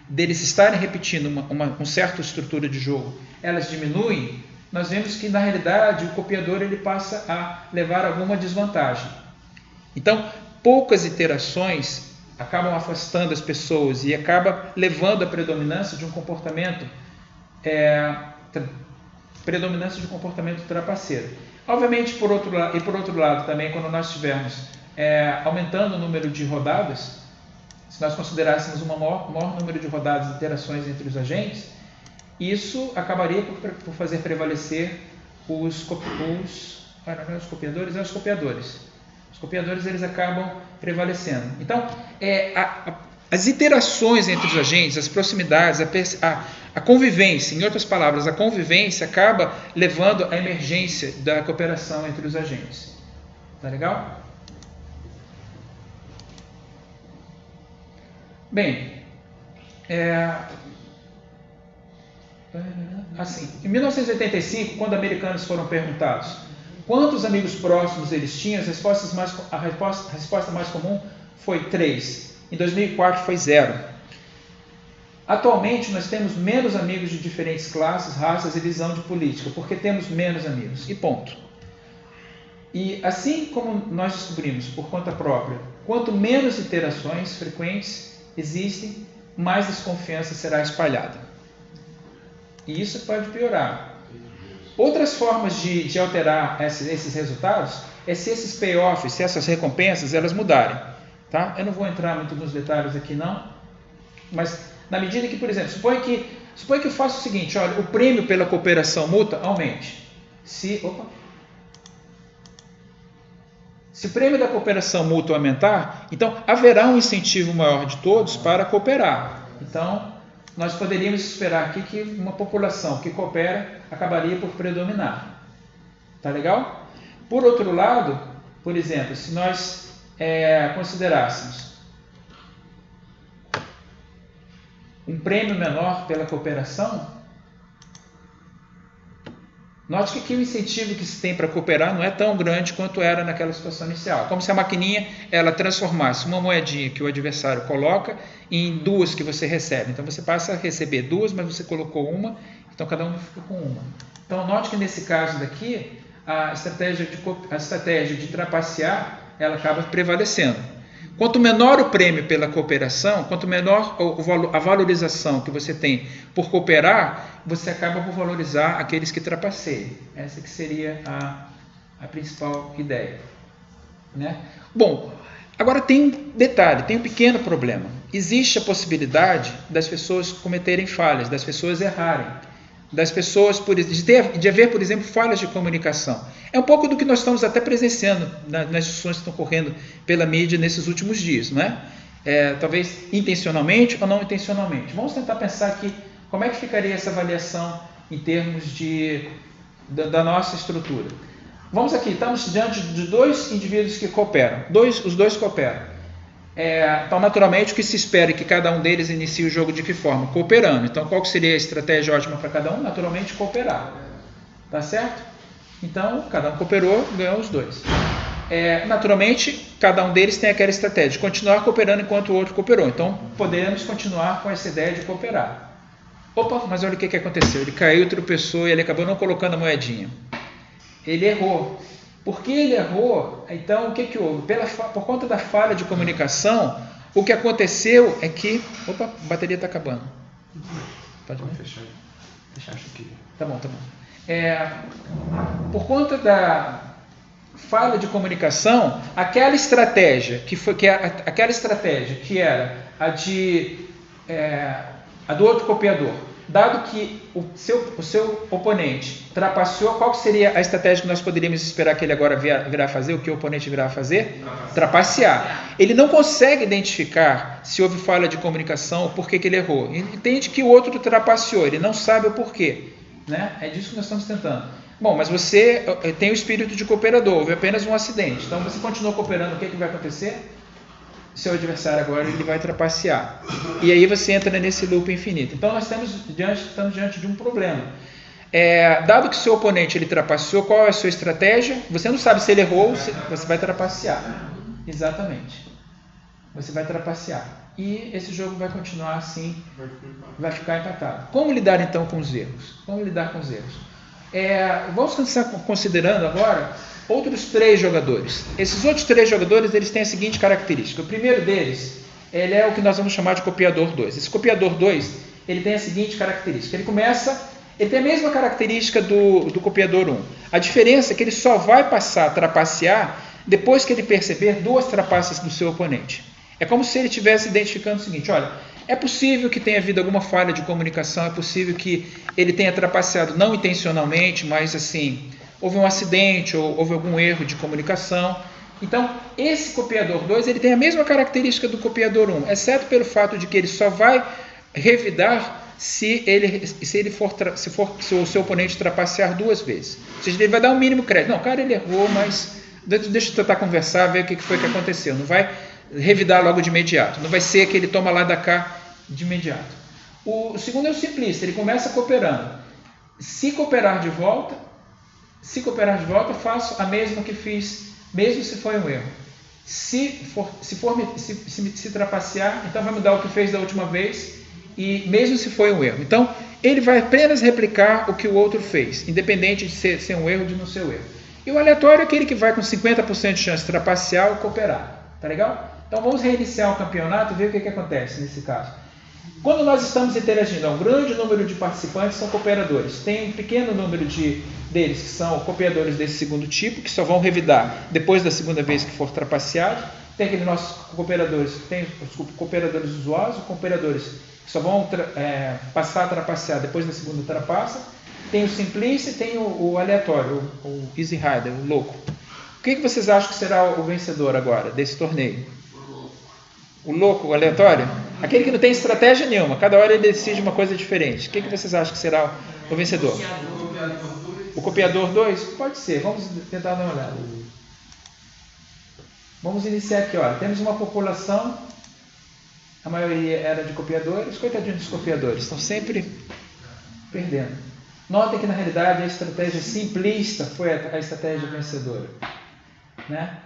deles estarem repetindo uma certa estrutura de jogo, elas diminuem, nós vemos que na realidade o copiador ele passa a levar alguma desvantagem. Então, poucas iterações acabam afastando as pessoas e acaba levando à predominância de um comportamento trapaceiro. Obviamente, por outro lado também, quando nós estivermos aumentando o número de rodadas, se nós considerássemos um maior número de rodadas de interações entre os agentes, isso acabaria por fazer prevalecer os copiadores. Os copiadores eles acabam prevalecendo. Então, as interações entre os agentes, as proximidades, a convivência, em outras palavras, a convivência acaba levando à emergência da cooperação entre os agentes. Tá legal? Bem, assim, em 1985, quando americanos foram perguntados quantos amigos próximos eles tinham, a resposta mais comum foi 3. Em 2004 foi 0. Atualmente nós temos menos amigos de diferentes classes, raças e visão de política, porque temos menos amigos. E ponto. E assim como nós descobrimos por conta própria, quanto menos interações frequentes existem, mais desconfiança será espalhada. E isso pode piorar. Outras formas de alterar esses resultados é se esses payoffs, se essas recompensas, elas mudarem. Tá? Eu não vou entrar muito nos detalhes aqui não, mas na medida que, por exemplo, suponha que eu faça o seguinte, olha, o prêmio pela cooperação mútua aumente. Se o prêmio da cooperação mútua aumentar, então haverá um incentivo maior de todos para cooperar. Então, nós poderíamos esperar aqui que uma população que coopera acabaria por predominar. Tá legal? Por outro lado, por exemplo, se nós considerássemos um prêmio menor pela cooperação, Note que aqui o incentivo que se tem para cooperar não é tão grande quanto era naquela situação inicial. Como se a maquininha ela transformasse uma moedinha que o adversário coloca em duas que você recebe. Então você passa a receber duas, mas você colocou uma, então cada um fica com uma. Então note que nesse caso daqui, a estratégia de trapacear ela acaba prevalecendo. Quanto menor o prêmio pela cooperação, quanto menor a valorização que você tem por cooperar, você acaba por valorizar aqueles que trapaceiam. Essa que seria a principal ideia, né? Bom, agora tem um detalhe, tem um pequeno problema. Existe a possibilidade das pessoas cometerem falhas, das pessoas errarem, das pessoas de haver, por exemplo, falhas de comunicação. É um pouco do que nós estamos até presenciando nas discussões que estão correndo pela mídia nesses últimos dias, não é? Talvez intencionalmente ou não intencionalmente. Vamos tentar pensar aqui como é que ficaria essa avaliação em termos da nossa estrutura. Vamos aqui, estamos diante de dois indivíduos que cooperam, os dois cooperam. Então, naturalmente, o que se espera é que cada um deles inicie o jogo de que forma? Cooperando. Então, qual seria a estratégia ótima para cada um? Naturalmente, cooperar. Tá certo? Então, cada um cooperou, ganhou os dois. Naturalmente, cada um deles tem aquela estratégia de continuar cooperando enquanto o outro cooperou. Então, podemos continuar com essa ideia de cooperar. Opa, mas olha o que aconteceu. Ele caiu, tropeçou e ele acabou não colocando a moedinha. Ele errou. Porque ele errou, então o que houve? Por conta da falha de comunicação, o que aconteceu é que... Opa, a bateria está acabando. Pode fechar isso aqui. Tá bom. Por conta da falha de comunicação, aquela estratégia que era a do outro copiador, dado que o seu oponente trapaceou, qual seria a estratégia que nós poderíamos esperar que ele agora virá a fazer, o que o oponente virá a fazer? Trapacear. Ele não consegue identificar se houve falha de comunicação, o porquê que ele errou. Ele entende que o outro trapaceou, ele não sabe o porquê, né? É disso que nós estamos tentando. Bom, mas você tem o espírito de cooperador, houve apenas um acidente. Então você continua cooperando, o que vai acontecer? Seu adversário agora ele vai trapacear. E aí você entra nesse loop infinito. Então nós estamos diante de um problema. Dado que seu oponente ele trapaceou, qual é a sua estratégia? Você não sabe se ele errou, você vai trapacear. Exatamente. Você vai trapacear. E esse jogo vai continuar assim, vai ficar empatado. Como lidar então com os erros? Vamos começar considerando agora outros 3 jogadores. Esses outros 3 jogadores eles têm a seguinte característica. O primeiro deles ele é o que nós vamos chamar de copiador 2. Esse copiador 2 ele tem a seguinte característica. Ele tem a mesma característica do copiador 1. A diferença é que ele só vai passar a trapacear depois que ele perceber 2 trapaças do seu oponente. É como se ele estivesse identificando o seguinte: olha, é possível que tenha havido alguma falha de comunicação, é possível que ele tenha trapaceado não intencionalmente, mas assim, houve um acidente ou houve algum erro de comunicação. Então, esse copiador 2 ele tem a mesma característica do copiador 1, exceto pelo fato de que ele só vai revidar se o seu oponente trapacear 2 vezes. Ou seja, ele vai dar um mínimo crédito. Não, cara, ele errou, mas deixa eu tentar conversar, ver o que foi que aconteceu. Não vai revidar logo de imediato. Não vai ser que ele toma lá da cá de imediato. O segundo é o simplista, ele começa cooperando. Se cooperar de volta, faço a mesma que fiz, mesmo se foi um erro. Se trapacear, então vai mudar o que fez da última vez, e mesmo se foi um erro. Então, ele vai apenas replicar o que o outro fez, independente de ser um erro ou de não ser um erro. E o aleatório é aquele que vai com 50% de chance de trapacear ou cooperar. Tá legal? Então, vamos reiniciar o campeonato e ver o que acontece nesse caso. Quando nós estamos interagindo, um grande número de participantes são cooperadores. Tem um pequeno número deles que são cooperadores desse segundo tipo, que só vão revidar depois da segunda vez que for trapaceado. Tem aqueles nossos cooperadores, tem os cooperadores usuários, os cooperadores que só vão passar a trapacear depois da segunda trapaça. Tem o simplista e tem o aleatório, o easy rider, o louco. O que vocês acham que será o vencedor agora desse torneio? O louco, o aleatório? Aquele que não tem estratégia nenhuma, cada hora ele decide uma coisa diferente. O que vocês acham que será o vencedor? O copiador 2? Pode ser, vamos tentar dar uma olhada. Vamos iniciar aqui, olha. Temos uma população, a maioria era de copiadores, coitadinhos dos copiadores, estão sempre perdendo. Notem que, na realidade, a estratégia simplista foi a estratégia vencedora. Né?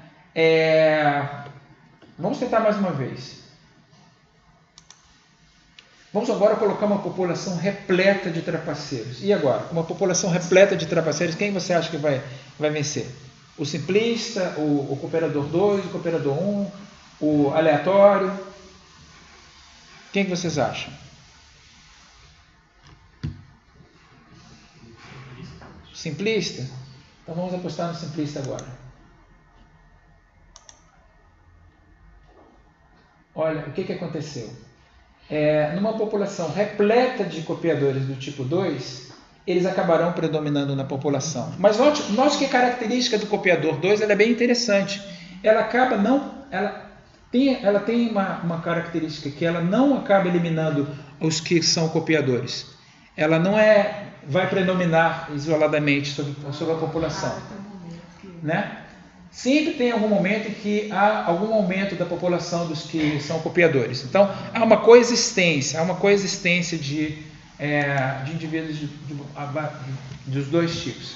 Vamos tentar mais uma vez. Vamos agora colocar uma população repleta de trapaceiros. E agora? Uma população repleta de trapaceiros, quem você acha que vai vencer? O simplista, o cooperador 2, o cooperador 1, o aleatório? Quem que vocês acham? Simplista? Então vamos apostar no simplista agora. Olha, o que aconteceu? Numa população repleta de copiadores do tipo 2, eles acabarão predominando na população. Mas note que a característica do copiador 2 ela é bem interessante. Ela tem uma característica que ela não acaba eliminando os que são copiadores. Ela não vai predominar isoladamente sobre a população. Né? Sempre tem algum momento em que há algum aumento da população dos que são copiadores. Então, há uma coexistência de indivíduos dos dois tipos.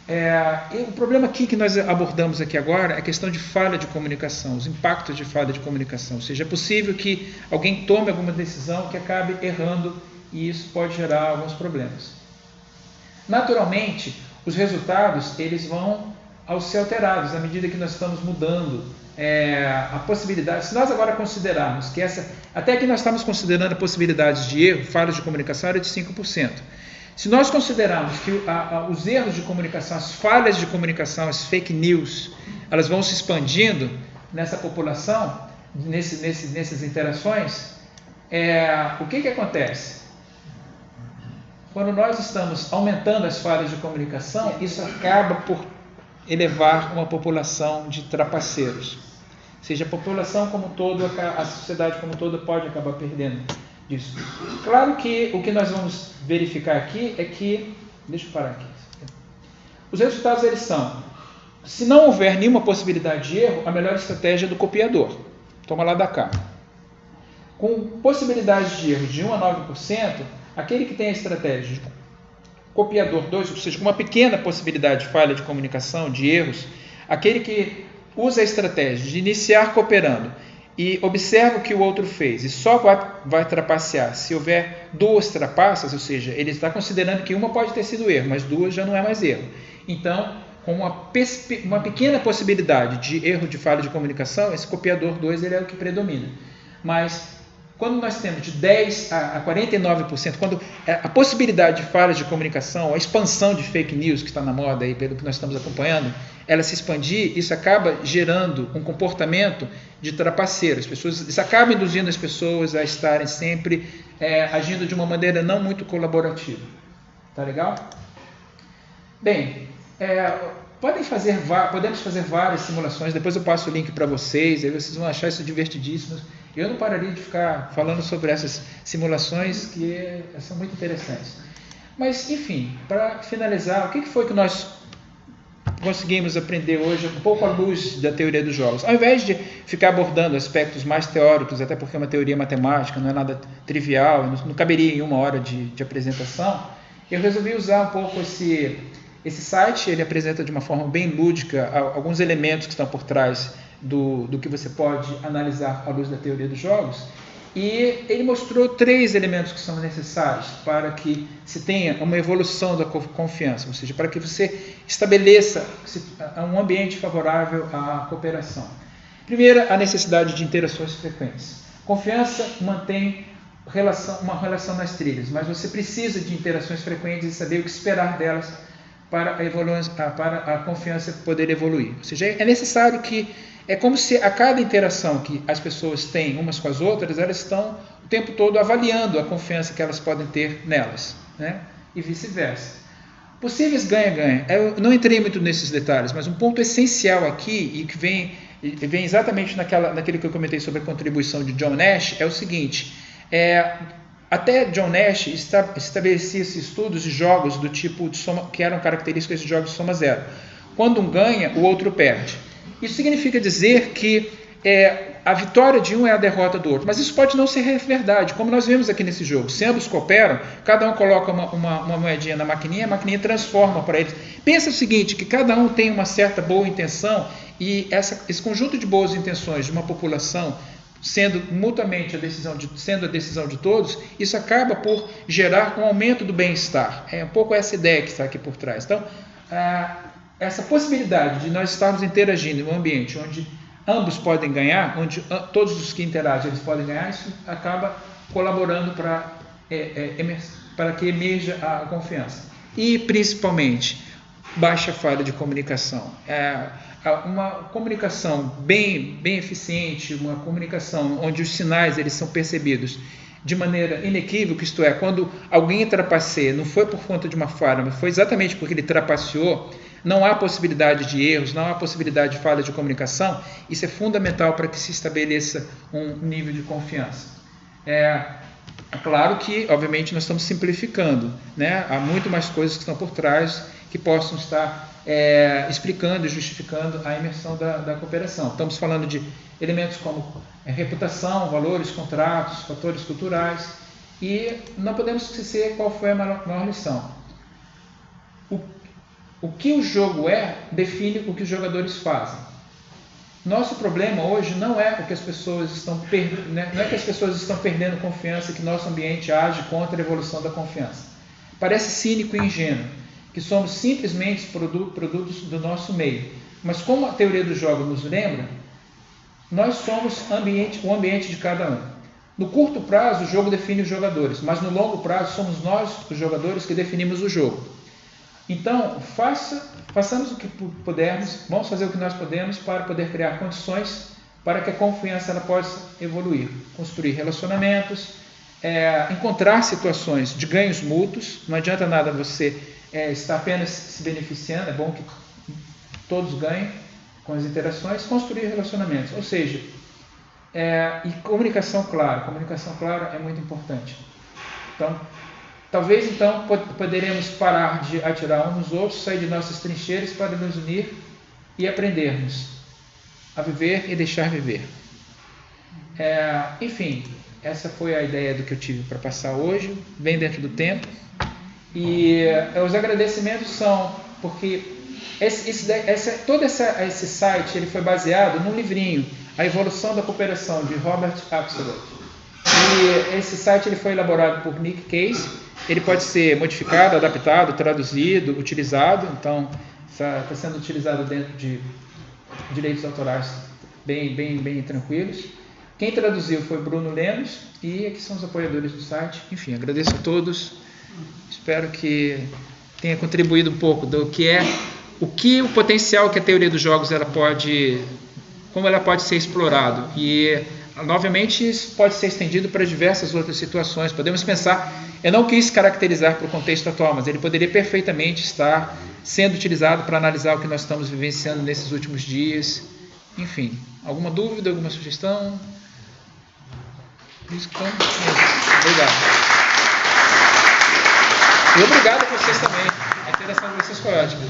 E o problema aqui que nós abordamos aqui agora é a questão de falha de comunicação, os impactos de falha de comunicação. Ou seja, é possível que alguém tome alguma decisão que acabe errando e isso pode gerar alguns problemas. Naturalmente, os resultados eles vão ser alterados à medida que nós estamos mudando a possibilidade. Se nós agora considerarmos que até que nós estamos considerando a possibilidade de erro, falhas de comunicação era de 5%. Se nós considerarmos que os erros de comunicação, as falhas de comunicação, as fake news, elas vão se expandindo nessa população, nessas interações, o que acontece? Quando nós estamos aumentando as falhas de comunicação, isso acaba por elevar uma população de trapaceiros. Ou seja, a população como um todo, a sociedade como um todo pode acabar perdendo disso. Claro que o que nós vamos verificar aqui é que... Deixa eu parar aqui. Os resultados eles são, se não houver nenhuma possibilidade de erro, a melhor estratégia é do copiador. Toma lá da cá. Com possibilidade de erro de 1 a 9%, aquele que tem a estratégia de copiador 2, ou seja, com uma pequena possibilidade de falha de comunicação, de erros, aquele que usa a estratégia de iniciar cooperando e observa o que o outro fez e só vai trapacear se houver 2 trapaças, ou seja, ele está considerando que uma pode ter sido erro, mas 2 já não é mais erro. Então, com uma pequena possibilidade de erro de falha de comunicação, esse copiador 2 ele é o que predomina. Mas quando nós temos de 10% a 49%, quando a possibilidade de falhas de comunicação, a expansão de fake news que está na moda, aí, pelo que nós estamos acompanhando, ela se expandir, isso acaba gerando um comportamento de trapaceiro. Isso acaba induzindo as pessoas a estarem sempre agindo de uma maneira não muito colaborativa. Tá legal? Bem, podemos fazer várias simulações, depois eu passo o link para vocês, aí vocês vão achar isso divertidíssimo. Eu não pararia de ficar falando sobre essas simulações que são muito interessantes. Mas, enfim, para finalizar, o que foi que nós conseguimos aprender hoje um pouco à luz da teoria dos jogos? Ao invés de ficar abordando aspectos mais teóricos, até porque é uma teoria matemática, não é nada trivial, não caberia em 1 hora de apresentação, eu resolvi usar um pouco esse site. Ele apresenta de uma forma bem lúdica alguns elementos que estão por trás do que você pode analisar à luz da teoria dos jogos, e ele mostrou 3 elementos que são necessários para que se tenha uma evolução da confiança, ou seja, para que você estabeleça um ambiente favorável à cooperação. Primeiro, a necessidade de interações frequentes. Confiança mantém uma relação nas trilhas, mas você precisa de interações frequentes e saber o que esperar delas para a confiança poder evoluir. Ou seja, é necessário que é como se a cada interação que as pessoas têm umas com as outras, elas estão o tempo todo avaliando a confiança que elas podem ter nelas, né? E vice-versa. Possíveis ganha-ganha. Eu não entrei muito nesses detalhes, mas um ponto essencial aqui, e que vem exatamente naquele que eu comentei sobre a contribuição de John Nash, é o seguinte: até John Nash estabelecia estudos de jogos do tipo de soma, que eram características de jogos de soma zero. Quando um ganha, o outro perde. Isso significa dizer que a vitória de um é a derrota do outro. Mas isso pode não ser verdade, como nós vemos aqui nesse jogo. Se ambos cooperam, cada um coloca uma moedinha na maquininha, a maquininha transforma para eles. Pensa o seguinte, que cada um tem uma certa boa intenção e esse conjunto de boas intenções de uma população sendo mutuamente a decisão de todos, isso acaba por gerar um aumento do bem-estar. É um pouco essa ideia que está aqui por trás. Então, essa possibilidade de nós estarmos interagindo em um ambiente onde ambos podem ganhar, onde todos os que interagem eles podem ganhar, isso acaba colaborando para que emerja a confiança. E, principalmente, baixa falha de comunicação. Uma comunicação bem eficiente, uma comunicação onde os sinais eles são percebidos de maneira inequívoca, isto é, quando alguém trapaceia, não foi por conta de uma falha, mas foi exatamente porque ele trapaceou, não há possibilidade de erros, não há possibilidade de falha de comunicação. Isso é fundamental para que se estabeleça um nível de confiança. É claro que, obviamente, nós estamos simplificando, né? Há muito mais coisas que estão por trás que possam estar explicando e justificando a imersão da cooperação. Estamos falando de elementos como reputação, valores, contratos, fatores culturais, e não podemos esquecer qual foi a maior lição. O que o jogo define o que os jogadores fazem. Nosso problema hoje não é o que as pessoas estão não é que as pessoas estão perdendo confiança, que nosso ambiente age contra a evolução da confiança. Parece cínico e ingênuo, que somos simplesmente produtos do nosso meio. Mas como a teoria do jogo nos lembra, nós somos o ambiente de cada um. No curto prazo, o jogo define os jogadores, mas no longo prazo somos nós, os jogadores, que definimos o jogo. Então, façamos o que pudermos, vamos fazer o que nós podemos para poder criar condições para que a confiança ela possa evoluir, construir relacionamentos, encontrar situações de ganhos mútuos. Não adianta nada você estar apenas se beneficiando, é bom que todos ganhem com as interações, construir relacionamentos, ou seja, e comunicação clara é muito importante. Então, talvez então poderemos parar de atirar uns nos outros, sair de nossas trincheiras para nos unir e aprendermos a viver e deixar viver. Enfim, essa foi a ideia do que eu tive para passar hoje, bem dentro do tempo. E os agradecimentos são porque todo esse site ele foi baseado num livrinho, A Evolução da Cooperação, de Robert Axelrod. E esse site ele foi elaborado por Nick Case. Ele pode ser modificado, adaptado, traduzido, utilizado. Então, está sendo utilizado dentro de direitos autorais bem tranquilos. Quem traduziu foi Bruno Lemos e aqui são os apoiadores do site. Enfim, agradeço a todos. Espero que tenha contribuído um pouco do que o potencial que a teoria dos jogos como ela pode ser explorado. E, novamente, isso pode ser estendido para diversas outras situações. Podemos pensar, eu não quis caracterizar para o contexto atual, mas ele poderia perfeitamente estar sendo utilizado para analisar o que nós estamos vivenciando nesses últimos dias. Enfim, alguma dúvida, alguma sugestão? Obrigado. E obrigado a vocês também. A interação de vocês foi ótima.